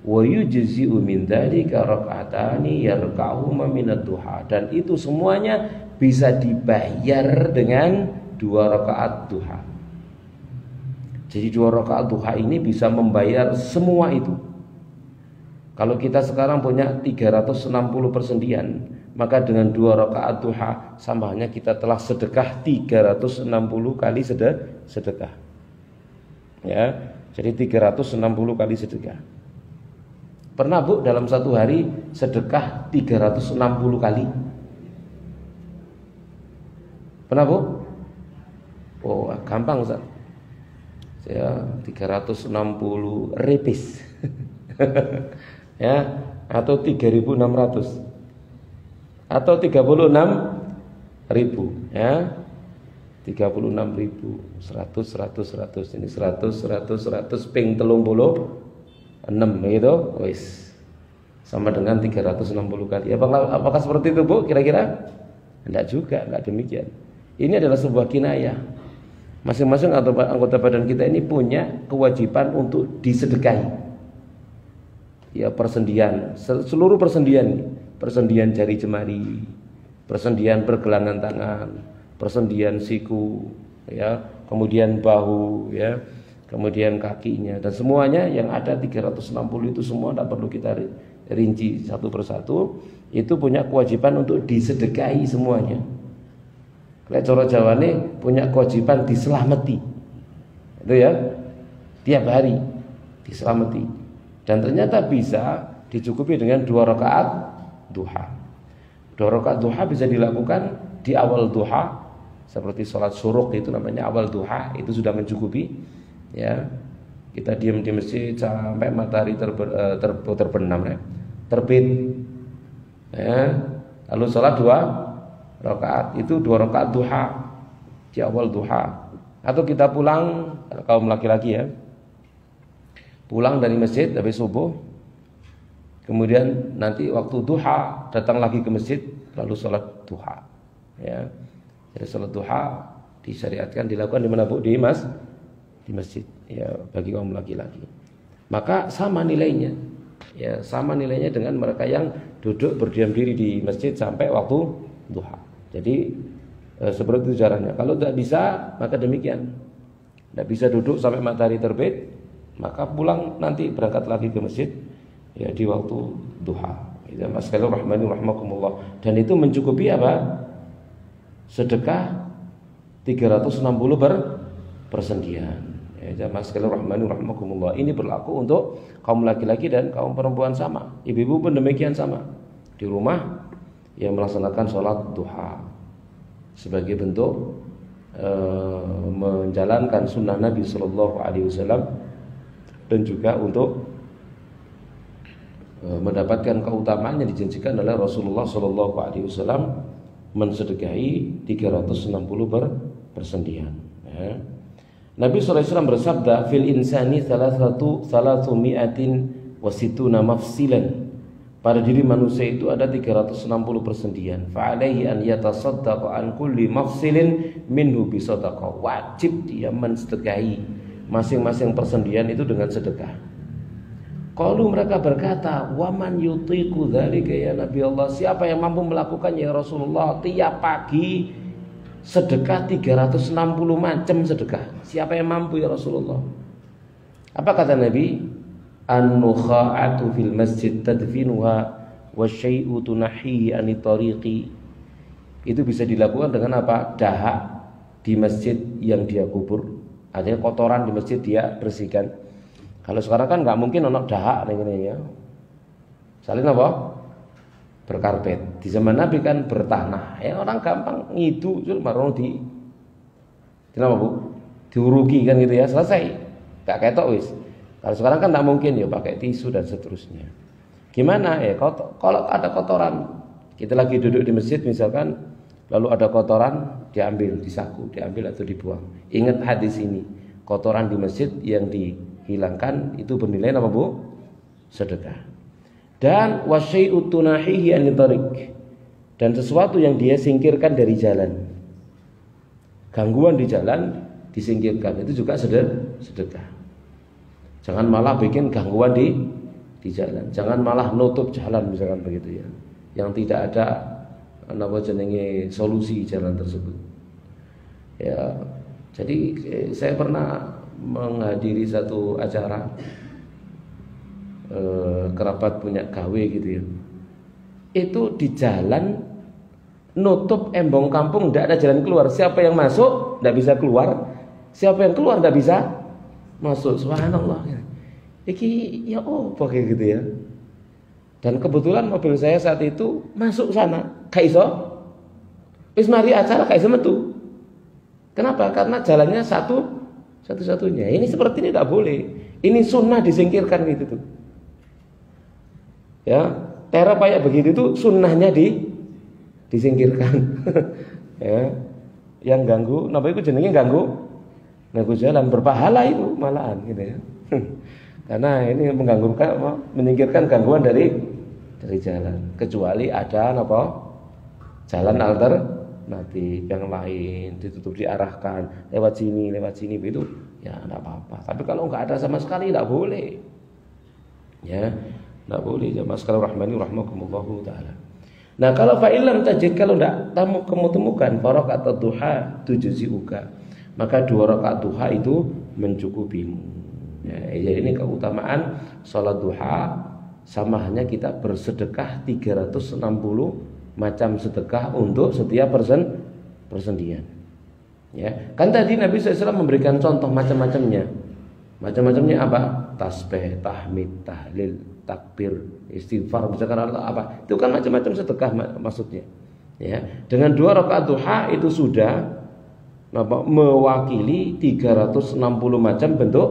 Wa yujzi'u min dzalika rak'atani yarka'uhuma minad duha, dan itu semuanya bisa dibayar dengan 2 rakaat duha. Jadi 2 rakaat duha ini bisa membayar semua itu. Kalau kita sekarang punya 360 persendian, maka dengan 2 rakaat duha sama halnya kita telah sedekah 360 kali sedekah. Ya, jadi 360 kali sedekah. Pernah Bu dalam satu hari sedekah 360 kali? Pernah Bu? Oh, gampang Ustaz. Saya 360 repis. Ya, atau 3.600. Atau 36.000, ya. 36.000, 100 ini 100 ping 36 gitu, wis sama dengan 360 kali. Apakah seperti itu Bu kira-kira? Enggak juga, enggak demikian. Ini adalah sebuah kinayah. Masing-masing anggota badan kita ini punya kewajiban untuk disedekahi. Ya, persendian, seluruh persendian, persendian jari jemari, persendian pergelangan tangan, persendian siku, ya, kemudian bahu, ya, kemudian kakinya, dan semuanya yang ada 360 itu semua tidak perlu kita rinci satu persatu. Itu punya kewajiban untuk disedekahi semuanya. Kayak cara Jawane punya kewajiban diselamati, itu ya, tiap hari diselamati. Dan ternyata bisa dicukupi dengan 2 rakaat duha. 2 rakaat duha bisa dilakukan di awal duha, seperti sholat syuruk itu namanya awal duha, itu sudah mencukupi. Ya, kita diam di masjid sampai matahari terbenam, ya, terbit, ya, lalu sholat 2 rakaat, itu 2 rakaat duha di awal duha. Atau kita pulang, kaum laki-laki ya, pulang dari masjid habis subuh, kemudian nanti waktu duha datang lagi ke masjid lalu sholat duha, ya. Jadi sholat duha disyariatkan dilakukan di mana Bu? Di masjid, ya, bagi kaum laki-laki. Maka sama nilainya, ya, sama nilainya dengan mereka yang duduk berdiam diri di masjid sampai waktu duha. Jadi seperti itu caranya. Kalau tidak bisa maka demikian. Tidak bisa duduk sampai matahari terbit, maka pulang nanti berangkat lagi ke masjid, ya, di waktu duha. Itu Mas sekalian rahmani rahmakumullah. Dan itu mencukupi apa? Sedekah 360 persendian. Ya, Mas sekalian rahmani rahmakumullah. Ini berlaku untuk kaum laki-laki dan kaum perempuan sama. Ibu-ibu pun demikian sama. Di rumah yang melaksanakan sholat duha sebagai bentuk menjalankan sunnah Nabi Sallallahu Alaihi Wasallam, dan juga untuk mendapatkan keutamaan yang dijanjikan oleh Rasulullah Sallallahu Alaihi Wasallam, mensedekahi 360 persendian. Ya. Nabi Sallallahu Alaihi Wasallam bersabda, fil insani salatu mi'atin wasituna mafsilan. Pada diri manusia itu ada 360 persendian. Fa'alaihi an yatasaddaqa an kulli mafsilin minhu bisadaqah. Wajib dia mensedekahi masing-masing persendian itu dengan sedekah. Qalu, mereka berkata, "Waman yutiqu dzalika ya Nabi Allah?" Siapa yang mampu melakukan ya Rasulullah? Tiap pagi sedekah 360 macam sedekah. Siapa yang mampu ya Rasulullah? Apa kata Nabi? An-nukha'atu fil masjid tadfinuha wa syai'u tunahihi anit tariqi. Itu bisa dilakukan dengan apa? Dahak di masjid yang dia kubur. Artinya kotoran di masjid dia bersihkan. Kalau sekarang kan nggak mungkin ono dahak nih ya. Salin apa? Berkarpet. Di zaman Nabi kan bertanah. Ya orang gampang ngidu cuma di kenapa Bu? Diurugi kan gitu ya, selesai. Gak ketok wis. Kalau sekarang kan nggak mungkin ya pakai tisu dan seterusnya. Gimana ya? Kalau ada kotoran Kita lagi duduk di masjid misalkan, lalu ada kotoran, diambil, disaku, diambil atau dibuang. Ingat hadis ini, kotoran di masjid yang dihilangkan itu bernilai apa Bu? Sedekah. Dan wasyai'u tunahihi anit thariq, dan sesuatu yang dia singkirkan dari jalan. Gangguan di jalan disingkirkan, itu juga sedekah. Jangan malah bikin gangguan di jalan. Jangan malah nutup jalan misalkan begitu ya. Yang tidak ada solusi jalan tersebut. Ya, jadi saya pernah menghadiri satu acara kerabat punya gawe gitu ya. Itu di jalan nutup embong kampung, tidak ada jalan keluar. Siapa yang masuk tidak bisa keluar, siapa yang keluar tidak bisa masuk. Subhanallah. Iki ya kayak gitu ya. Dan kebetulan mobil saya saat itu masuk sana, gak iso. Wis mari acara gak iso metu. Kenapa? Karena jalannya satu-satunya. Ini seperti ini tidak boleh. Ini sunnah disingkirkan gitu tuh. Ya, teror kayak begitu tuh sunnahnya disingkirkan. Ya, yang ganggu, napa itu jenenge ganggu jalan, berpahala itu malahan gitu ya. Karena ini menyingkirkan gangguan dari jalan. Kecuali ada jalan alternatif yang lain, ditutup, diarahkan lewat sini begitu, ya enggak apa-apa. Tapi kalau enggak ada sama sekali enggak boleh. Ya, enggak boleh. Jamaah sekalian rahmani rahmakumullahu taala. Nah, kalau fa'ilam tajid, kalau enggak kamu temukan rakaat duha tujzi'uka, maka 2 rakaat duha itu mencukupimu. Ya, jadi ini keutamaan salat duha, sama hanya kita bersedekah 360 macam sedekah untuk setiap persendian. Ya, kan tadi Nabi SAW memberikan contoh macam-macamnya. Macam-macamnya apa? Tasbih, tahmid, tahlil, takbir, istighfar, misalkan apa? Itu kan macam-macam sedekah maksudnya. Ya, dengan 2 rakaat duha itu sudah mewakili 360 macam bentuk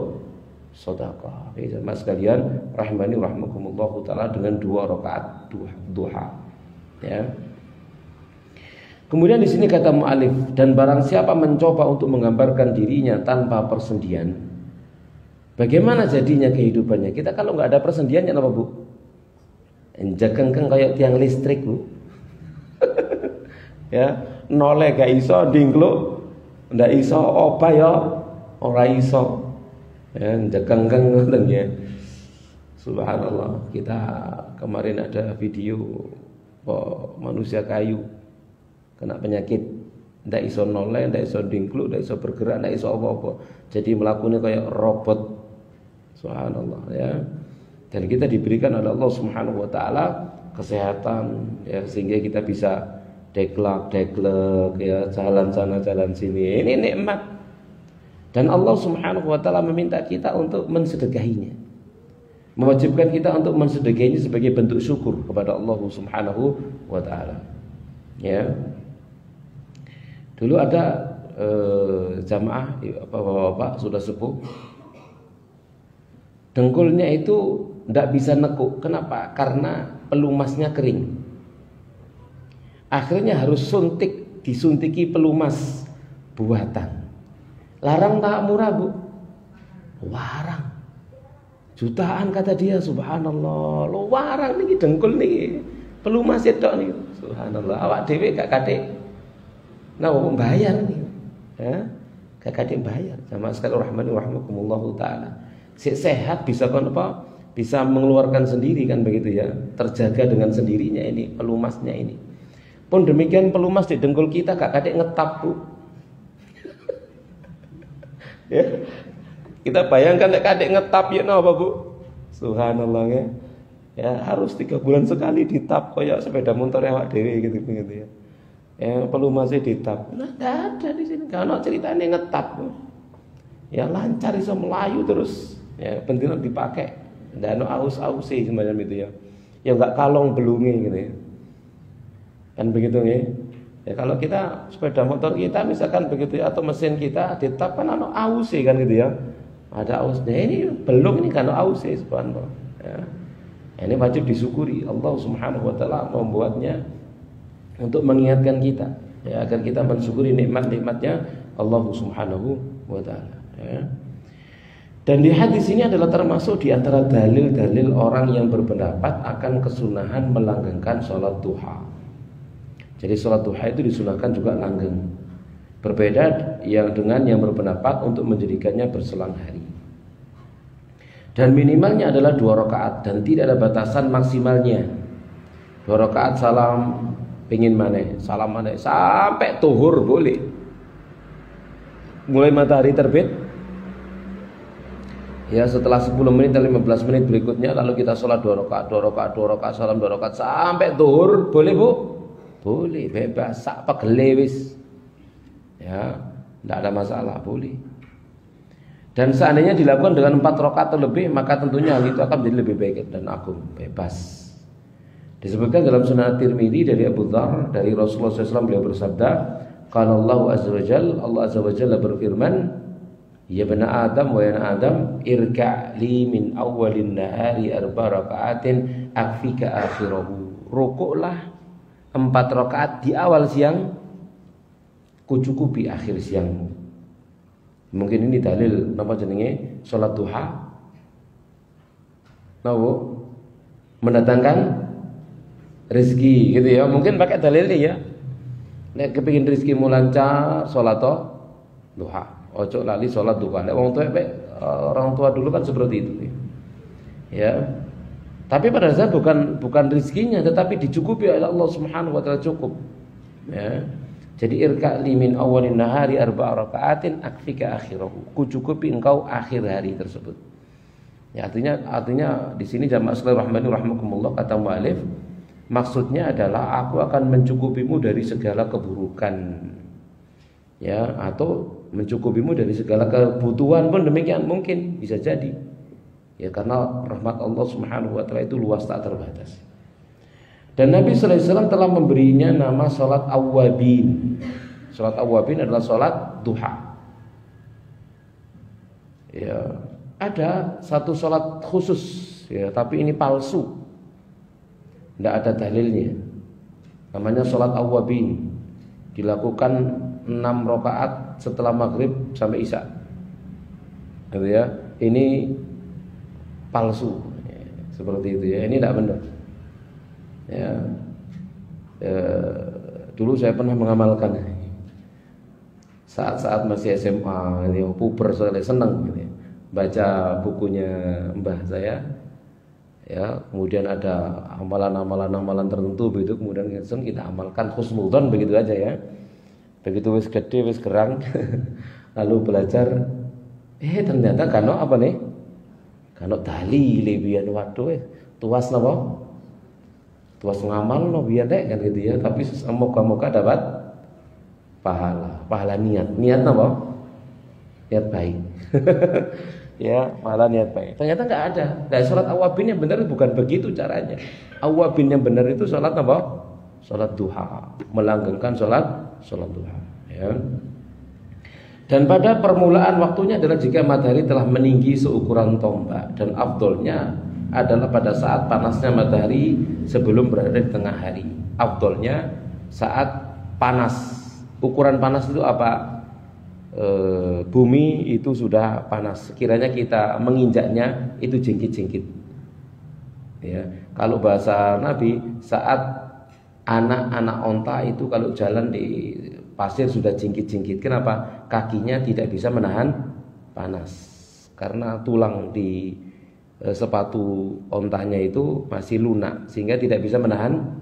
sedekah. Sama sekalian rahimani rahmakumullahu taala, dengan 2 rakaat duha. Ya. Kemudian di sini kata mu'alif, dan barang siapa mencoba untuk menggambarkan dirinya tanpa persendian, bagaimana jadinya kehidupannya? Kita kalau nggak ada persendiannya apa Bu? Enjakengkeng kayak tiang listrik Bu. Ya, noleh gak iso, dingkluk ndak iso, apa ya ora iso. Ya, enjakengkeng ngoten ya. Subhanallah, kita kemarin ada video manusia kayu kena penyakit, ndak iso noleh, ndak iso dingkluk, ndak iso bergerak, ndak iso apa-apa. Jadi melakukannya kayak robot. Subhanallah ya. Dan kita diberikan oleh Allah Subhanahu wa taala kesehatan ya, sehingga kita bisa deklak ya, jalan sana jalan sini. Ini nikmat. Dan Allah Subhanahu wa taala meminta kita untuk mensedekahinya. Mewajibkan kita untuk mensedekahinya sebagai bentuk syukur kepada Allah Subhanahu wa taala. Ya. Dulu ada jamaah bapak-bapak sudah sepuh, dengkulnya itu tidak bisa nekuk. Kenapa? Karena pelumasnya kering. Akhirnya harus disuntiki pelumas buatan. Larang tak murah Bu? Warang. Jutaan kata dia, subhanallah. Lo warang nih dengkul nih. Pelumas itu nih. Subhanallah. Awak dhewe gak kadek. Nah, bayar nih. Ya. Gak kadek bayar. Sama sekali rahmani rahmakumullahu taala. Sehat bisa apa? Bisa mengeluarkan sendiri kan begitu ya. Terjaga dengan sendirinya ini pelumasnya ini. Pun demikian pelumas di dengkul kita gak kadek ngetap Bu. Ya. Kita bayangkan kadek ngetap ya apa Bu? Subhanallah ya. Ya harus 3 bulan sekali ditap kayak sepeda motor awak dhewe gitu ya. Ya pelumasnya ditap. Nah, enggak ada di sini. Kalau ceritanya ngetap Bu. Ya lancar iso melayu terus. Ya penting dipakai. Ndak aus-ausi semacam itu ya. Ya enggak kalong belungi gitu ya. Kan begitu ya. Ya kalau kita sepeda motor kita misalkan begitu ya, atau mesin kita ditap kan aus kan gitu ya. Ada ausnya. Ini belum, ini kan aus subhanallah. Ya. Ini wajib disyukuri. Allah Subhanahu wa taala membuatnya untuk mengingatkan kita, ya, agar kita mensyukuri nikmat-nikmatnya Allah Subhanahu wa taala, ya. Dan di hadis ini adalah termasuk di antara dalil-dalil orang yang berpendapat akan kesunahan melanggengkan sholat duha. Jadi sholat duha itu disunahkan juga langgeng. Berbeda yang dengan yang berpendapat untuk menjadikannya berselang hari. Dan minimalnya adalah 2 rakaat dan tidak ada batasan maksimalnya. 2 rakaat salam pingin maneh, salam maneh sampai tuhur boleh. Mulai matahari terbit, ya, setelah 10 menit atau 15 menit berikutnya lalu kita sholat 2 rakaat, 2 rakaat, 2 rakaat, salam 2 rakaat sampai zuhur, boleh Bu? Boleh, bebas, sak pegele wis. Ya, tidak ada masalah, boleh. Dan seandainya dilakukan dengan 4 rakaat atau lebih, maka tentunya hal itu akan menjadi lebih baik dan agung, bebas. Disebutkan dalam Sunan Tirmidzi dari Abu Dzar dari Rasulullah SAW, beliau bersabda, qala Allah azza wa jalla berfirman, ya bani Adam wa ya Adam, irka' li min awwalin nahari 4 raka'atin akfika akhirahu. Rukuklah 4 rakaat di awal siang, kucukupi akhir siang. Mungkin ini dalil napa jenenge salat duha. Napa? Mendatangkan rezeki gitu ya. Mungkin pakai dalil ini ya. Nek kepengin rezekimu lancar, salat duha. Ojo lali sholat duha. Orang tua dulu kan seperti itu, ya. Tapi pada dasarnya bukan rezekinya, tetapi dicukupi oleh Allah Subhanahu wa taala, cukup. Ya. Jadi irka' li min awwalin nahari 4 raka'atin akfika akhirahu. Kucukupi engkau akhir hari tersebut. Ya, artinya di sini jamaah sekalian rahmani rahimakumullah, kata mu'alif, maksudnya adalah aku akan mencukupimu dari segala keburukan. Ya, atau mencukupimu dari segala kebutuhan pun demikian, mungkin bisa jadi. Ya, karena rahmat Allah Subhanahu wa taala itu luas tak terbatas. Dan Nabi sallallahu alaihi wasallam telah memberinya nama salat awwabin. Salat awwabin adalah salat duha. Ya, ada satu salat khusus, ya, tapi ini palsu. Tidak ada dalilnya. Namanya salat awwabin. Dilakukan 6 rakaat setelah maghrib sampai isya, gitu ya. Ini palsu, ya, seperti itu ya. Ini tidak benar. Ya, dulu saya pernah mengamalkan saat-saat masih SMA, ini puber, saya senang gitu ya, baca bukunya mbah saya. Ya, kemudian ada amalan tertentu begitu, kemudian kita amalkan husnudzon begitu aja ya. Begitu wis gede, wis gerang, lalu belajar, ternyata kano apa nih? Kano dalil biyen waduh tuas napa? Tuas ngamal no biyen dek kan gitu ya, tapi semoga-moga dapat pahala niat napa? Niat baik. Ya, pahala niat baik. Ternyata enggak ada. Dan salat awwabin yang benar bukan begitu caranya. Awwabin yang benar itu salat apa? Salat duha, melanggengkan salat duha, ya. Dan pada permulaan waktunya adalah jika matahari telah meninggi seukuran tombak, dan afdolnya adalah pada saat panasnya matahari sebelum berada di tengah hari. Afdolnya saat panas. Ukuran panas itu apa? Bumi itu sudah panas. Sekiranya kita menginjaknya itu jingkit-jingkit. Ya, kalau bahasa Nabi, saat anak-anak onta itu kalau jalan di pasir sudah jingkit-jingkit. Kenapa? Kakinya tidak bisa menahan panas, karena tulang di sepatu ontanya itu masih lunak sehingga tidak bisa menahan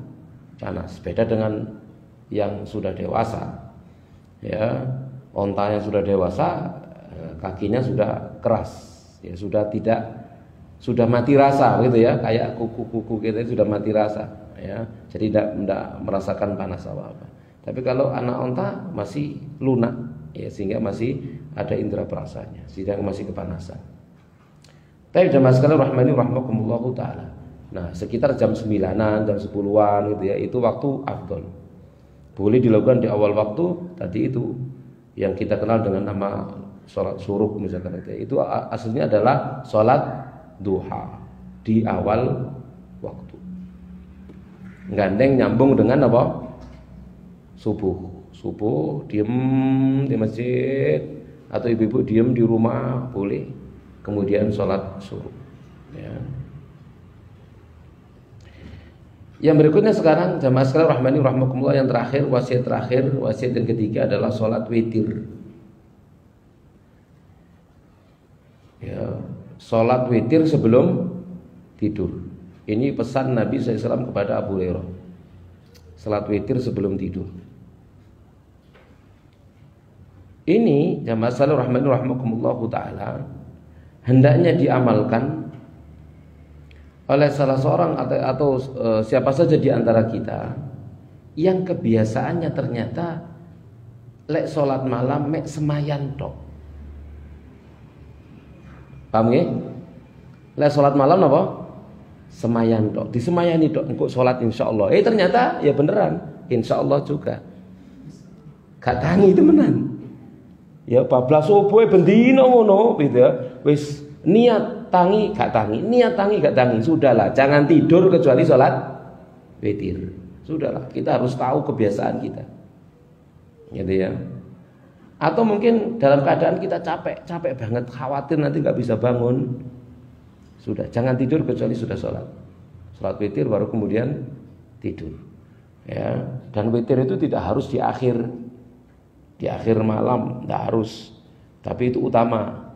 panas. Beda dengan yang sudah dewasa. Ya, onta yang sudah dewasa kakinya sudah keras, ya sudah mati rasa gitu ya, kayak kuku-kuku kita sudah mati rasa. Ya, jadi tidak merasakan panas apa-apa. Tapi kalau anak onta masih lunak, ya, sehingga masih ada indera perasanya, sehingga masih kepanasan. Tapi jamaah sekalian rahmani rahmakumullah taala. Nah, sekitar jam 9-an, jam 10-an gitu ya, itu waktu afdol. Boleh dilakukan di awal waktu tadi itu yang kita kenal dengan nama salat syuruk misalkan itu. Itu aslinya adalah salat duha di awal waktu. Gandeng nyambung dengan apa? Subuh diem di masjid atau ibu-ibu diem di rumah boleh. Kemudian sholat subuh. Ya. Yang berikutnya sekarang jamaah sekalian rahmani rahmakumullah, yang terakhir, wasiat yang ketiga adalah sholat witir. Ya, sholat witir sebelum tidur. Ini pesan Nabi SAW kepada Abu Hurairah. Sholat witir sebelum tidur. Ini jamaah sekalian rahmani rahmakumullah taala hendaknya diamalkan oleh salah seorang atau siapa saja di antara kita yang kebiasaannya ternyata lek sholat malam mek semayan tok. Paham nggih? Lek sholat malam apa? Semayan tok. Disemayani tok engko sholat insyaallah. Ternyata ya beneran insyaallah juga. Gak tangi temenan. Ya bablas subuh bendino ngono gitu ya. Wis niat tangi gak tangi, niat tangi gak tangi, sudahlah, jangan tidur kecuali sholat witir. Sudahlah, kita harus tahu kebiasaan kita. Gitu ya. Atau mungkin dalam keadaan kita capek banget, khawatir nanti gak bisa bangun. Sudah, jangan tidur kecuali sudah sholat. Sholat witir baru kemudian tidur. Ya, dan witir itu tidak harus di akhir malam, tidak harus, tapi itu utama.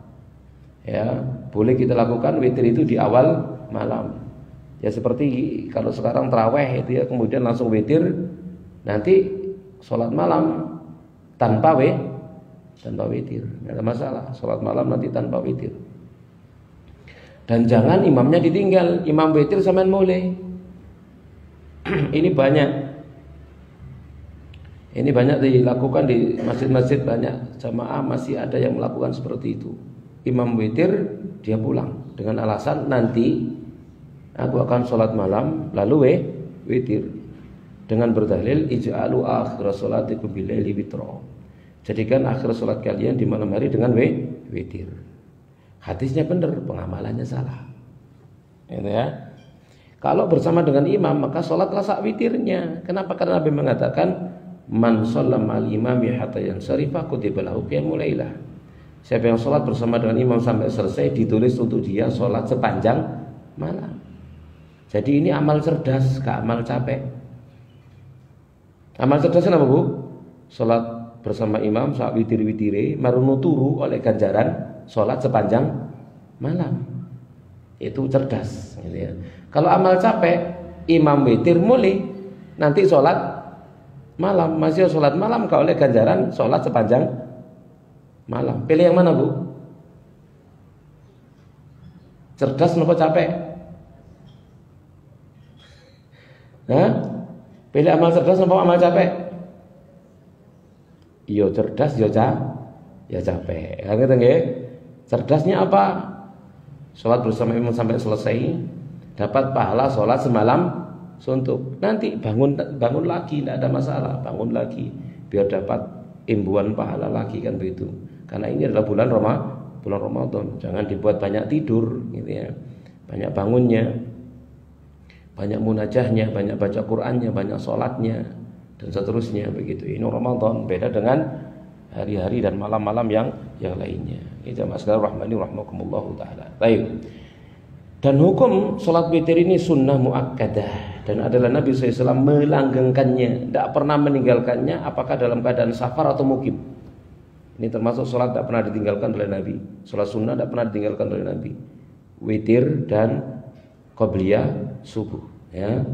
Ya, boleh kita lakukan witir itu di awal malam. Ya seperti kalau sekarang taraweh itu ya, kemudian langsung witir, nanti sholat malam tanpa witir, tidak ada masalah. Sholat malam nanti tanpa witir. Dan jangan imamnya ditinggal, imam witir sampean mulai. Ini banyak dilakukan di masjid-masjid, banyak jamaah masih ada yang melakukan seperti itu. Imam witir, dia pulang dengan alasan nanti aku akan sholat malam lalu witir dengan berdalil ij'alu akhir sholatikum bilaili witra. Jadikan akhir sholat kalian di malam hari dengan witir. Hadisnya benar, pengamalannya salah. Gitu ya. Kalau bersama dengan imam maka sholatlah sak witirnya. Kenapa? Karena Nabi mengatakan man shallama al-imami hatta yansarifa kutiba lahu qiyamul lailah. Siapa yang sholat bersama dengan imam sampai selesai ditulis untuk dia sholat sepanjang malam. Jadi ini amal cerdas, gak amal capek. Amal cerdasnya apa Bu? Sholat bersama imam saat witir-witire marunu turu oleh ganjaran sholat sepanjang malam. Itu cerdas gitu ya. Kalau amal capek, imam witir mulai nanti sholat malam, masih sholat malam gak oleh ganjaran sholat sepanjang malam. Pilih yang mana Bu? Cerdas nopo capek? Hah? Pilih amal cerdas nopo amal capek? Yo cerdas yo capek. Kan gitu nggih? Cerdasnya apa? Sholat bersama imam sampai selesai, dapat pahala sholat semalam suntuk. Nanti bangun lagi, tidak ada masalah, bangun lagi biar dapat imbuhan pahala lagi kan begitu. Karena ini adalah bulan Ramadan. Jangan dibuat banyak tidur gitu ya. Banyak bangunnya, banyak munajahnya, banyak baca Qur'annya, banyak sholatnya dan seterusnya begitu. Ini Ramadan, beda dengan hari-hari dan malam-malam yang lainnya. Ini jamaah sekalian rahmani rahmakumullah taala. Baik. Dan hukum sholat witir ini sunnah muakkadah dan adalah Nabi SAW melanggengkannya, tidak pernah meninggalkannya apakah dalam keadaan safar atau mukim. Ini termasuk sholat tidak pernah ditinggalkan oleh Nabi. Sholat sunnah tidak pernah ditinggalkan oleh Nabi. Witir dan qobliyah subuh. Ya.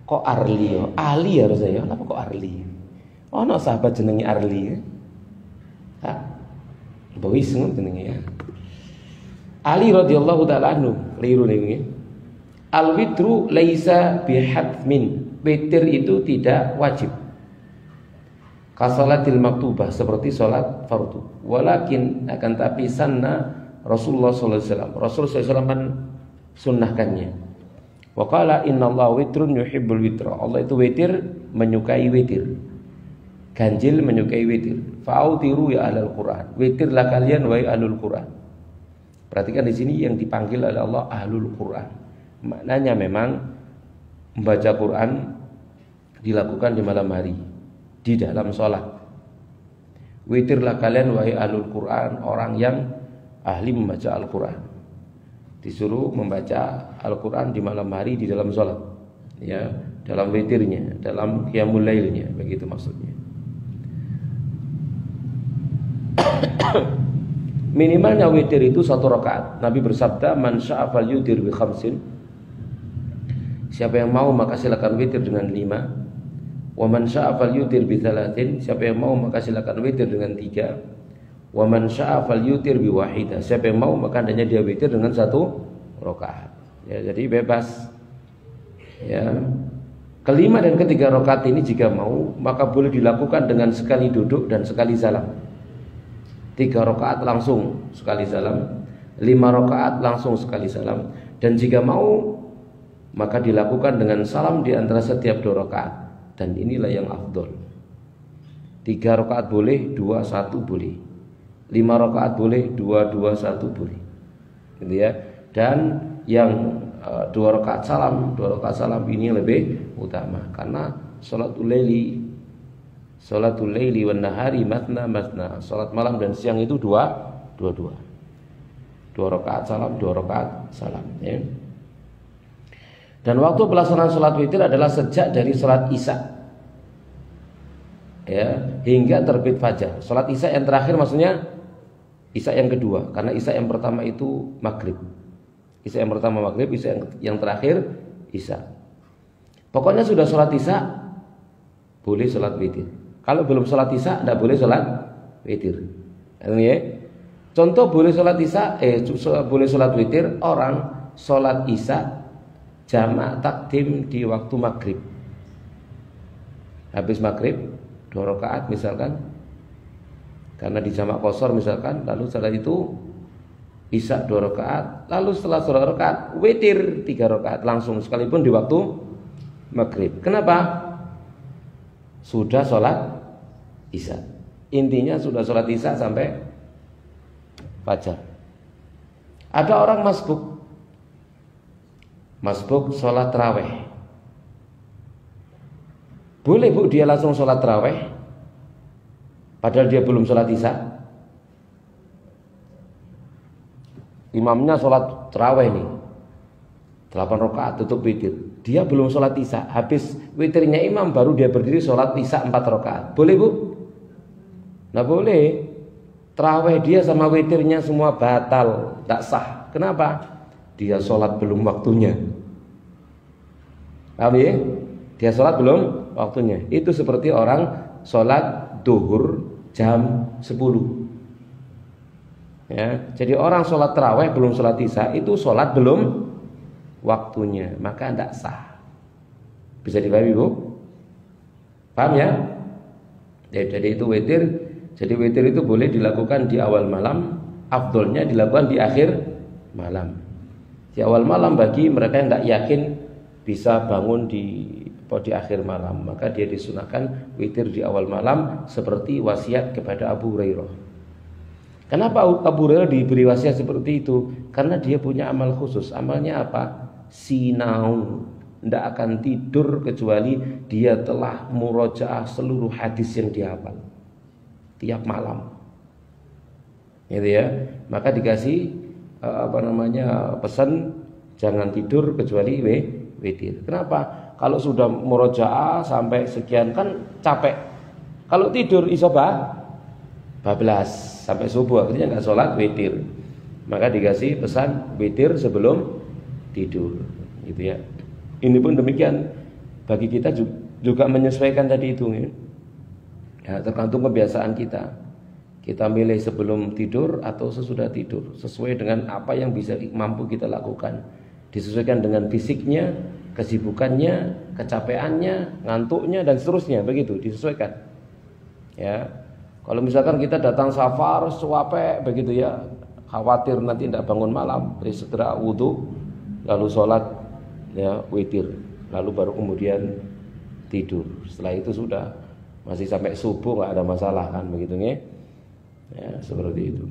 Kok Arli? Ali harusnya ya. Kenapa kok Arli? Oh, no sahabat jenenge Arli. Hah? Bawis jenenge ya. Ali radhiyallahu taala anhu, keliru nih. Al witru laisa bihatmin. Witir itu tidak wajib. Kasalatil maktubah seperti salat fardu. Walakin akan tapi sanna Rasulullah sallallahu alaihi wasallam. Rasul sallallahu alaihi wasallam sunnahkannya. Wa qala innallaha witrun yuhibbul witra. Allah itu witir, menyukai witir. Ganjil menyukai witir. Fa'autiru ya ahlul Quran. Witirlah kalian wahai ahlul Quran. Perhatikan di sini yang dipanggil oleh Allah ahlul Quran. Maknanya memang membaca Quran dilakukan di malam hari di dalam sholat. Witirlah kalian wahai ahlul Quran, orang yang ahli membaca Al-Quran. Disuruh membaca Al-Quran di malam hari di dalam sholat, ya, dalam witirnya, dalam qiyamul lailnya, begitu maksudnya. Minimalnya witir itu 1 rakaat. Nabi bersabda, man sya'a falyutir bi khamsin. Siapa yang mau maka silakan witir dengan 5. Wa man sya'a falyutir bi thalathin. Siapa yang mau maka silakan witir dengan 3. Wa man sya'a falyutir bi wahidah. Siapa yang mau maka hendaknya dia witir dengan 1 rakaat. Ya, jadi bebas. Ya. Kelima dan ketiga rakaat ini jika mau maka boleh dilakukan dengan sekali duduk dan sekali salam. 3 rakaat langsung sekali salam, 5 rakaat langsung sekali salam, dan jika mau maka dilakukan dengan salam di antara setiap 2 rakaat, dan inilah yang afdol. 3 rakaat boleh, 2-1 boleh, 5 rakaat boleh, 2-2-1 boleh, gitu ya. Dan yang 2 rakaat salam ini lebih utama karena sholatul laili wan nahari matna. Salat malam dan siang itu 2 rakaat salam, 2 rakaat salam, ya. Dan waktu pelaksanaan salat witir adalah sejak dari salat Isya, ya, hingga terbit fajar. Salat Isya yang terakhir maksudnya Isya yang kedua, karena Isya yang pertama itu maghrib. Isya yang pertama maghrib, Isya yang terakhir Isya. Pokoknya sudah salat Isya boleh salat witir. Kalau belum sholat Isya tidak boleh sholat witir. Ya. Contoh boleh sholat Isya, boleh sholat witir orang sholat Isya jamak takdim di waktu maghrib. Habis maghrib 2 rakaat misalkan, karena di jamak qashar misalkan, lalu setelah itu Isya 2 rakaat, lalu setelah 2 rakaat witir 3 rakaat langsung sekalipun di waktu maghrib. Kenapa? Sudah sholat Isya. Intinya sudah sholat Isya sampai fajar. Ada orang masbuk sholat tarawih. Boleh bu dia langsung sholat tarawih padahal dia belum sholat Isya. Imamnya sholat tarawih nih 8 rakaat tutup witir. Dia belum sholat Isya, habis witirnya imam baru dia berdiri sholat Isya 4 rakaat. Boleh bu? Nah boleh. Tarawih dia sama witirnya semua batal, tak sah. Kenapa? Dia sholat belum waktunya. Paham ya? Dia sholat belum waktunya. Itu seperti orang sholat duhur jam 10. Ya, jadi orang sholat tarawih belum sholat Isya itu sholat belum waktunya, maka tidak sah. Bisa dipahami bu? Paham ya? Jadi itu witir. Jadi witir itu boleh dilakukan di awal malam, afdolnya dilakukan di akhir malam. Di awal malam bagi mereka yang tidak yakin bisa bangun di akhir malam, maka dia disunahkan witir di awal malam seperti wasiat kepada Abu Hurairah. Kenapa Abu Hurairah diberi wasiat seperti itu? Karena dia punya amal khusus. Amalnya apa? Sinau, tidak akan tidur kecuali dia telah murojaah seluruh hadis yang dihafal tiap malam, gitu ya. Maka dikasih pesan jangan tidur kecuali witir. Kenapa? Kalau sudah murojaah sampai sekian kan capek. Kalau tidur iso bablas sampai subuh, akhirnya nggak sholat witir. Maka dikasih pesan witir sebelum tidur, gitu ya. Ini pun demikian bagi kita juga menyesuaikan tadi itu, ya. Ya, tergantung kebiasaan kita. Kita milih sebelum tidur atau sesudah tidur, sesuai dengan apa yang bisa mampu kita lakukan. Disesuaikan dengan fisiknya, kesibukannya, kecapeannya, ngantuknya dan seterusnya, begitu disesuaikan. Ya. Kalau misalkan kita datang safar suapek begitu ya, khawatir nanti tidak bangun malam, segera wudhu, lalu sholat ya witir, lalu baru kemudian tidur. Setelah itu sudah masih sampai subuh nggak ada masalah kan begitu ya, seperti itu.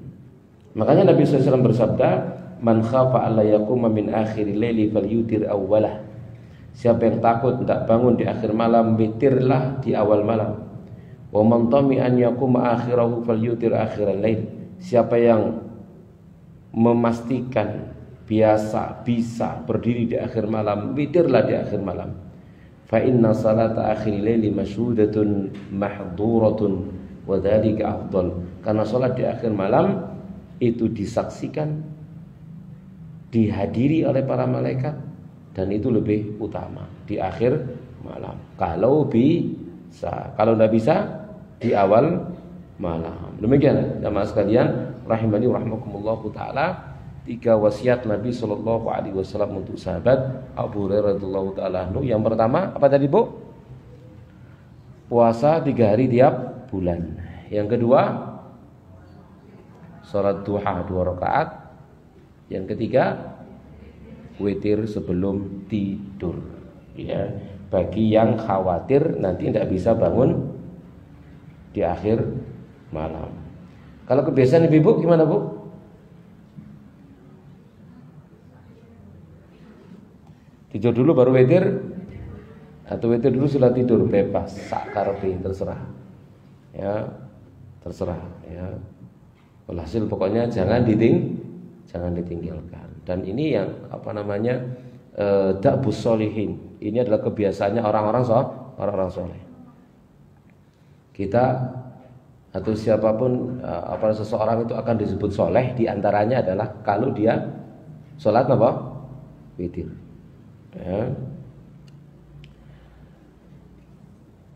Makanya Nabi SAW bersabda, Man khafa alla yaquma min akhiril laili falyutir awwalah. Siapa yang takut tidak bangun di akhir malam, witirlah di awal malam. Wa man tami an yaquma akhirahu falyutir akhiral lail. Siapa yang memastikan bisa berdiri di akhir malam, witirlah di akhir malam. Fa inna salata akhiril laili masyhudatun mahduratun wa dzalika afdal. Karena salat di akhir malam itu disaksikan, dihadiri oleh para malaikat, dan itu lebih utama di akhir malam. Kalau bisa, kalau tidak bisa di awal malam. Demikian jamaah sekalian rahimani rahimakumullah taala, 3 wasiat Nabi sallallahu alaihi wasallam untuk sahabat Abu Hurairah radhiyallahu taala anhu. Yang pertama apa tadi, Bu? Puasa 3 hari tiap bulan. Yang kedua, salat duha 2 rakaat. Yang ketiga, witir sebelum tidur. Ya, bagi yang khawatir nanti tidak bisa bangun di akhir malam. Kalau kebiasaan ibu gimana, Bu? Tidur dulu baru witir, atau witir dulu setelah tidur? Bebas, sakarepe, terserah. Ya, terserah. Ya, walhasil pokoknya jangan ditinggalkan. Dan ini yang da'bus sholihin. Ini adalah kebiasaannya orang-orang soleh. Kita atau siapapun seseorang itu akan disebut soleh, diantaranya adalah kalau dia sholat apa? Witir. Ya.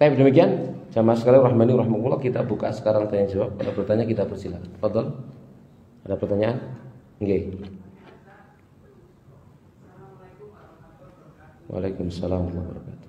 Tapi demikian jamaah sekalian rahmani rahimakumullah, kita buka sekarang tanya jawab. Kalau bertanya kita persilakan. Fadhol. Ada pertanyaan? Nggih. Waalaikumsalam warahmatullahi wabarakatuh.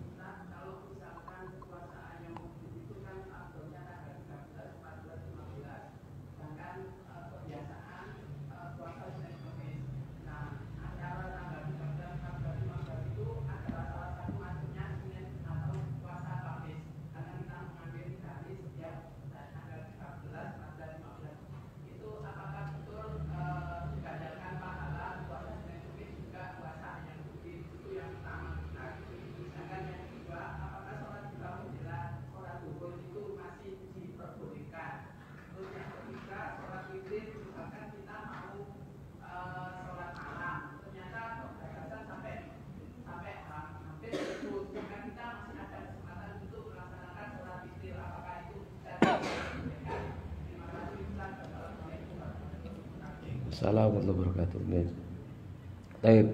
Assalamualaikum warahmatullahi wabarakatuh. Baik,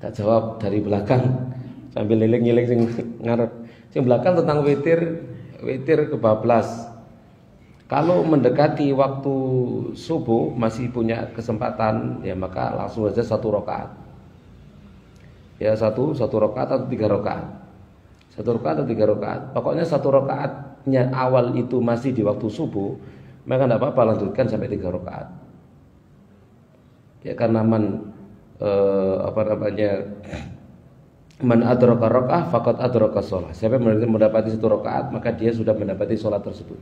tak jawab dari belakang sambil ngiling-ngiling sing ngarep. Sing belakang tentang witir kebablas. Kalau mendekati waktu subuh masih punya kesempatan, ya maka langsung saja 1 rakaat. Ya, satu rakaat atau 3 rakaat. 1 rakaat atau 3 rakaat. Pokoknya 1 rakaatnya awal itu masih di waktu subuh, maka tidak apa-apa, lanjutkan sampai 3 rakaat. Ya, karena man adraka rakaah faqad adraka shalah. Siapa yang mendapati 1 rakaat maka dia sudah mendapati salat tersebut.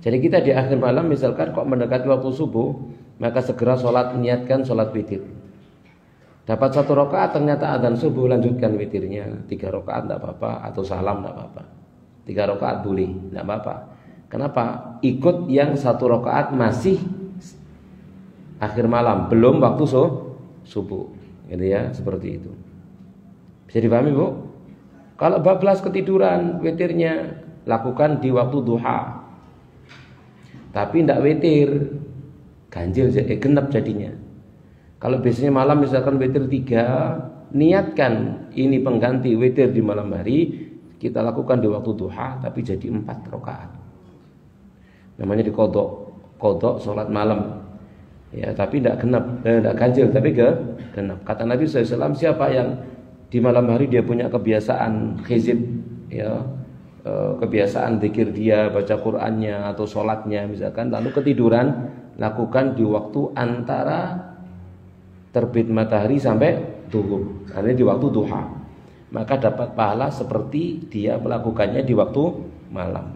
Jadi kita di akhir malam misalkan kok mendekati waktu subuh, maka segera niatkan salat witir. Dapat 1 rakaat ternyata adzan subuh, lanjutkan witirnya 3 rakaat tidak apa-apa, atau salam tidak apa-apa. 3 rakaat boleh, tidak apa-apa. Kenapa? Ikut yang 1 rakaat masih akhir malam, belum waktu subuh, gitu ya, seperti itu. Bisa dipahami, Bu? Kalau bablas ketiduran, witirnya lakukan di waktu duha. Tapi tidak witir, ganjil, genap jadinya. Kalau biasanya malam misalkan witir 3, niatkan ini pengganti witir di malam hari, kita lakukan di waktu duha, tapi jadi 4 rakaat. Namanya dikodok sholat malam. Ya, tapi tidak genap, tidak ganjil, tapi genap. Kata Nabi SAW, siapa yang di malam hari dia punya kebiasaan khizib, ya, kebiasaan zikir dia, baca Qur'annya atau sholatnya misalkan, lalu ketiduran, lakukan di waktu antara terbit matahari sampai zuhur, artinya di waktu duha, maka dapat pahala seperti dia melakukannya di waktu malam.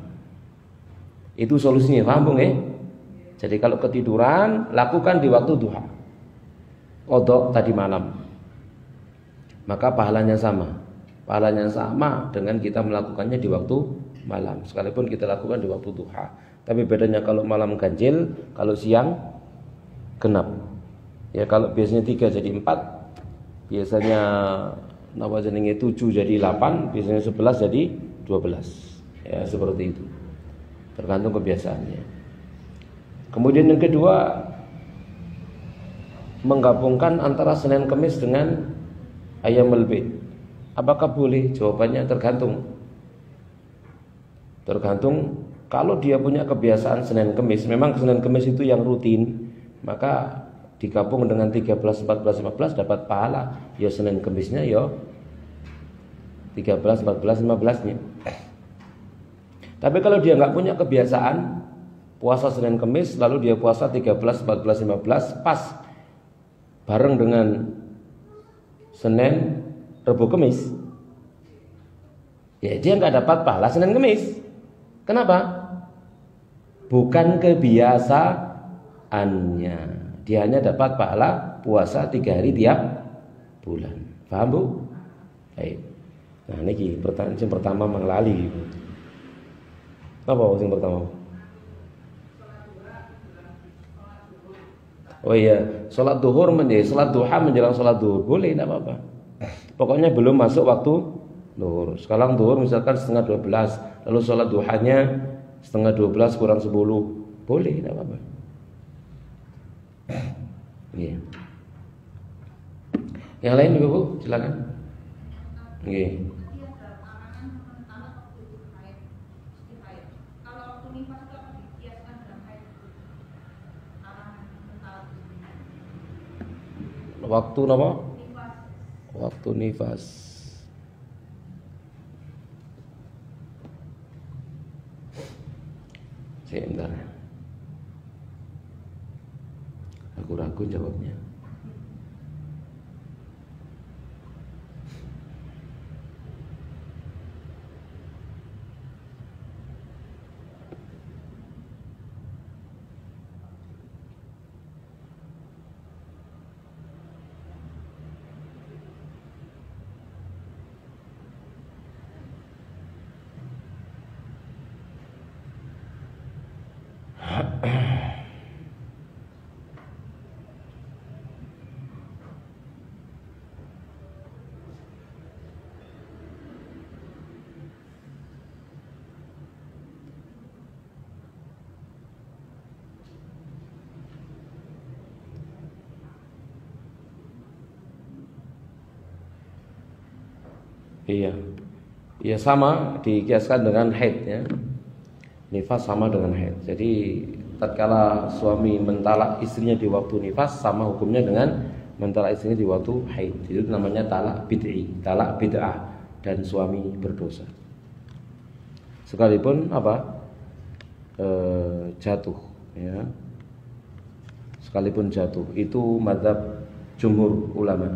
Itu solusinya, paham, Bung? Jadi kalau ketiduran, lakukan di waktu duha. qadha tadi malam, maka pahalanya sama. Pahalanya sama dengan kita melakukannya di waktu malam, sekalipun kita lakukan di waktu duha. Tapi bedanya kalau malam ganjil, kalau siang genap. Ya kalau biasanya 3 jadi 4, biasanya napa jenenge 7 jadi 8, biasanya 11 jadi 12. Ya seperti itu. Tergantung kebiasaannya. Kemudian yang kedua, menggabungkan antara Senin Kemis dengan Ayyamul Bid. Apakah boleh? Jawabannya tergantung. Tergantung. Kalau dia punya kebiasaan Senin Kemis, memang Senin Kemis itu yang rutin, maka digabung dengan 13, 14, 15 dapat pahala. Ya Senin Kemisnya ya 13, 14, 15-nya. Tapi kalau dia nggak punya kebiasaan puasa Senin Kemis, lalu dia puasa 13, 14, 15 pas bareng dengan Senin, Rabu, Kemis, ya dia nggak dapat pahala Senin Kemis. Kenapa? Bukan kebiasaannya. Dia hanya dapat pahala puasa 3 hari tiap bulan. Paham Bu? Baik. Nah ini pertanyaan yang pertama menglali. Apa yang pertama? Oh iya, sholat duhur sholat duha menjelang sholat duhur boleh, tidak apa-apa. Pokoknya belum masuk waktu duhur. Sekarang duhur misalkan setengah 12, lalu sholat duhanya setengah 12 kurang 10, boleh, tidak apa-apa. Iya. Yang lain Ibu, silakan. Iya. Waktu apa? Waktu nifas. Sebentar. Aku ragu jawabnya. Iya. Ya sama dikiaskan dengan haid ya. Nifas sama dengan haid. Jadi tatkala suami mentalak istrinya di waktu nifas sama hukumnya dengan mentalak istrinya di waktu haid. Itu namanya talak bid'i, talak bid'ah, dan suami berdosa. Sekalipun apa? Jatuh ya. Sekalipun jatuh, itu mazhab jumhur ulama.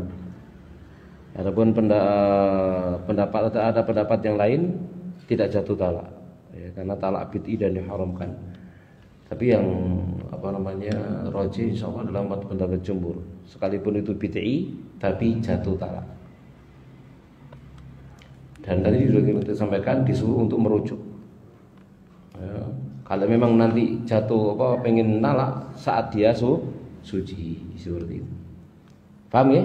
Adapun pendapat ada pendapat yang lain tidak jatuh talak ya, karena talak bid'i dan diharamkan. Tapi yang rajih insyaallah dalam pendapat jumhur, sekalipun itu bid'i tapi jatuh talak. Dan tadi sudah kita sampaikan disuruh untuk merujuk ya, kalau memang nanti jatuh pengen nalak saat dia suci seperti itu. Paham ya?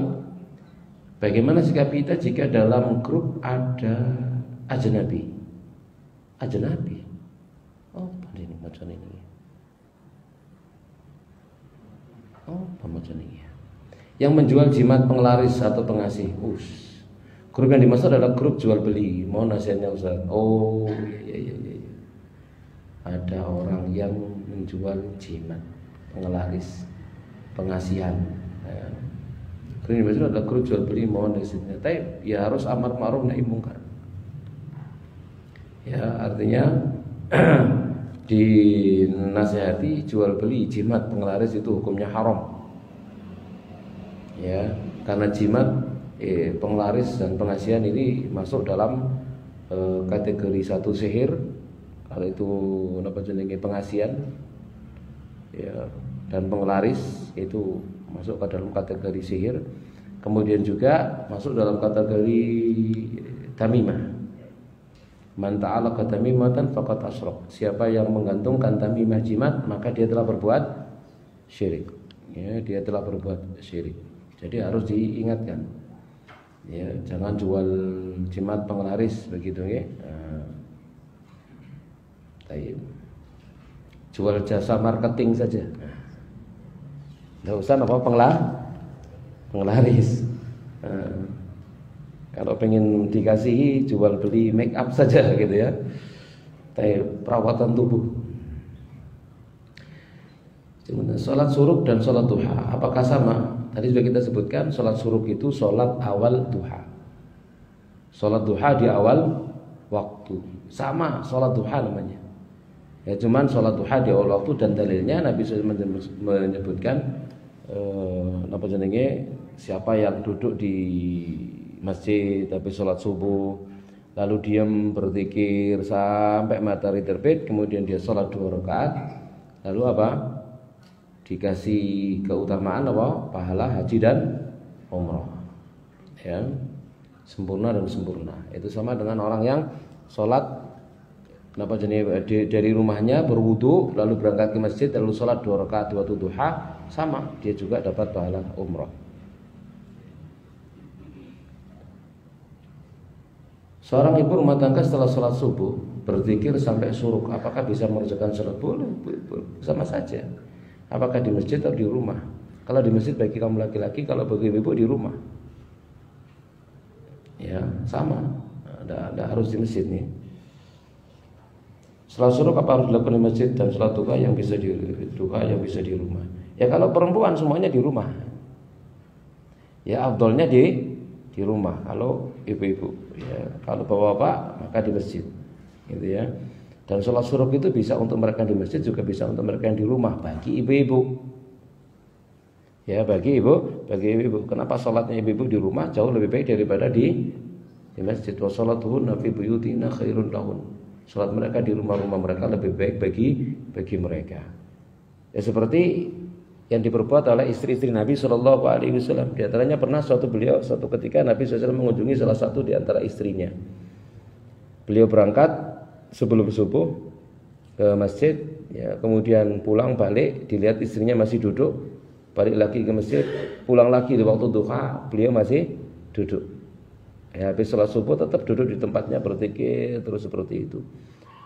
Bagaimana sikap kita jika dalam grup ada ajnabi? Ajnabi? Oh, ini macam ini. Oh, macam ini. Yang menjual jimat penglaris atau pengasih. Grup yang dimaksud adalah grup jual beli. Mohon nasihatnya Ustaz. Oh, iya. Ada orang yang menjual jimat, penglaris, pengasihan. Ya. Ini maksudnya adalah grup jual beli, mohon nasihatnya. Tapi ya harus amar ma'ruf nahi mungkar. Ya artinya dinasihati jual beli jimat penglaris itu hukumnya haram. Ya karena jimat penglaris dan pengasihan ini masuk dalam kategori satu sihir. Kalau itu pengasihan ya, dan penglaris itu masuk ke dalam kategori sihir. Kemudian juga masuk dalam kategori tamimah. Man ta'alaqa tamimatan faqad asyrak. Siapa yang menggantungkan tamimah jimat, maka dia telah berbuat syirik. Ya, dia telah berbuat syirik. Jadi harus diingatkan. Ya, jangan jual jimat penglaris begitu ya. Jual jasa marketing saja. Nggak usah apa penglaris. Kalau pengen dikasihi jual beli make up saja gitu ya. Perawatan tubuh. Salat suruk dan salat duha apakah sama? Tadi sudah kita sebutkan salat suruk itu salat awal duha. Salat duha di awal waktu. Sama salat duha namanya. Ya cuman salat duha di awal waktu dan dalilnya Nabi SAW menyebutkan apa jenenge siapa yang duduk di masjid tapi salat subuh lalu diam berzikir sampai matahari terbit kemudian dia salat 2 rakaat lalu apa? Dikasih keutamaan apa? Pahala haji dan umrah. Ya. Sempurna dan sempurna. Itu sama dengan orang yang salat dari rumahnya berwudu lalu berangkat ke masjid lalu salat 2 rakaat waktu duha sama dia juga dapat pahala umrah. Seorang ibu rumah tangga setelah salat subuh berzikir sampai suruk, apakah bisa mengerjakan salat? Boleh, sama saja. Apakah di masjid atau di rumah? Kalau di masjid bagi kaum laki-laki, kalau bagi ibu di rumah. Ya, sama. Tidak harus di masjid nih. Salat suruk apa harus dilakukan di masjid dan salat duha yang bisa di rumah? Ya kalau perempuan semuanya di rumah. Ya afdolnya di rumah. Kalau ibu-ibu, ya kalau bapak-bapak maka di masjid. Gitu ya. Dan sholat suruk itu bisa untuk mereka di masjid juga bisa untuk mereka yang di rumah bagi ibu-ibu. Ya bagi ibu. Kenapa sholatnya ibu-ibu di rumah jauh lebih baik daripada di masjid? Wa sholatuhunna fi buyutina khairun lahun. Sholat mereka di rumah-rumah mereka lebih baik bagi mereka. Ya seperti yang diperbuat oleh istri-istri Nabi Shallallahu Alaihi Wasallam. Di antaranya pernah suatu ketika Nabi SAW mengunjungi salah satu di antara istrinya. Beliau berangkat sebelum subuh ke masjid, ya, kemudian pulang balik dilihat istrinya masih duduk, balik lagi ke masjid, pulang lagi di waktu duha beliau masih duduk. Ya, habis sholat subuh tetap duduk di tempatnya berzikir terus seperti itu.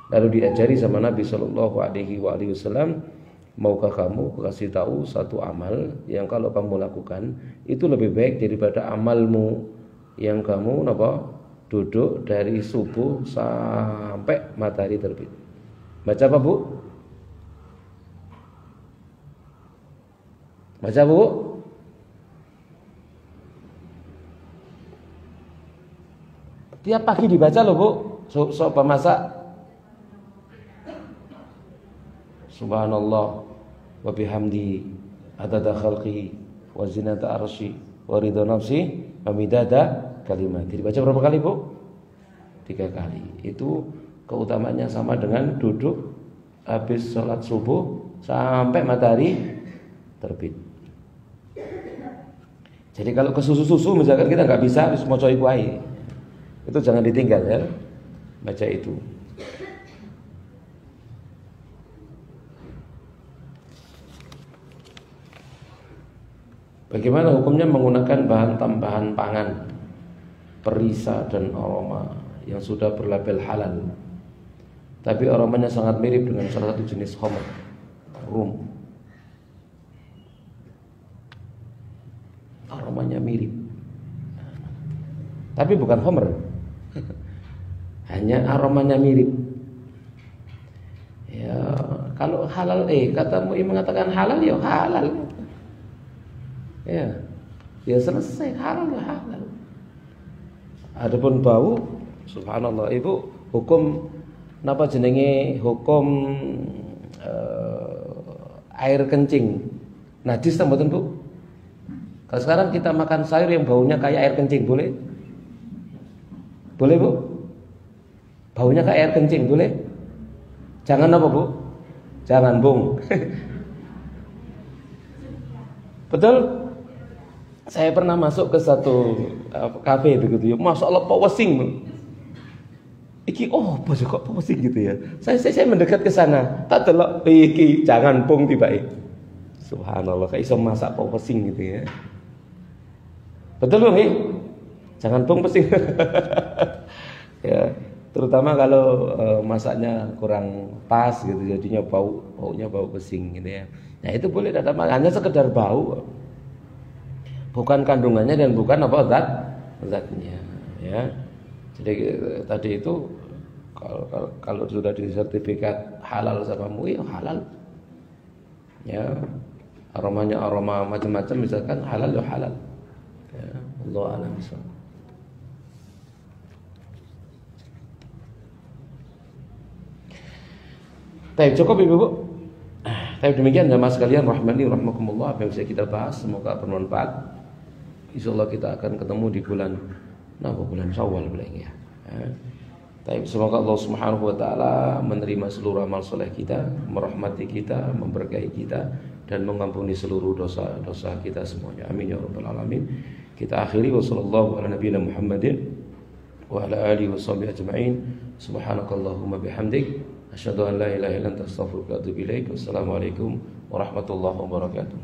Lalu diajari sama Nabi Shallallahu Alaihi Wasallam, maukah kamu kasih tahu satu amal yang kalau kamu lakukan itu lebih baik daripada amalmu yang kamu duduk dari subuh sampai matahari terbit. Baca apa Bu? Baca Bu? Tiap pagi dibaca loh Bu. Sobat masak. Subhanallah wa bihamdi adada khalqi wa zinata arsy wa ridha nafsi wa midada kalimat. Dibaca berapa kali Bu? 3 kali. Itu keutamanya sama dengan duduk habis sholat subuh sampai matahari terbit. Jadi kalau ke susu misalkan kita nggak bisa harus mau coy kuai, itu jangan ditinggal ya. Baca itu. Bagaimana hukumnya menggunakan bahan tambahan pangan, perisa dan aroma yang sudah berlabel halal, tapi aromanya sangat mirip dengan salah satu jenis khamr, rum. Aromanya mirip, tapi bukan khamr, hanya aromanya mirip. Ya kalau halal, kata MUI mengatakan halal, ya halal. Ya selesai, halal ya halal. Adapun bau, subhanallah, Ibu, hukum napa jenenge hukum air kencing najis ta mboten Bu? Kalau sekarang kita makan sayur yang baunya kayak air kencing boleh? Boleh Bu? Baunya kayak air kencing boleh? Jangan apa Bu? Jangan Bung. Betul? Saya pernah masuk ke satu kafe begitu ya. Masya Allah powesing. Iki apa sih kok powesing gitu ya. Saya mendekat ke sana. Tak delok iki jangan pung tibake. Subhanallah kayak iso masak powesing gitu ya. Betul loh, jangan pung pesing. Ya, terutama kalau masaknya kurang pas gitu jadinya baunya bau pesing gitu ya. Nah, itu boleh tidak apa hanya sekedar bau. Bukan kandungannya dan bukan apa zatnya ya. Jadi tadi itu kalau sudah disertifikat halal sama MUI halal. Ya, aromanya aroma macam-macam misalkan halal ya halal. Ya, Allah a'lam bishawab. Baik, cukup Ibu-ibu. Tapi demikian jamaah sekalian rahmani rahmakumullah, apa yang bisa kita bahas semoga bermanfaat. Insyaallah kita akan ketemu di bulan Syawal bulan ya. Tapi semoga Allah Subhanahu wa taala menerima seluruh amal soleh kita, merahmati kita, memberkahi kita dan mengampuni seluruh dosa-dosa kita semuanya. Amin ya rabbal alamin. Kita akhiri wa sallallahu ala nabiyina Muhammadin wa ala alihi washabbihi ajma'in. Subhanakallahumma bihamdik asyhadu an la ilaha illa anta astaghfiruka wa atubu ilaik. Wassalamualaikum warahmatullahi wabarakatuh.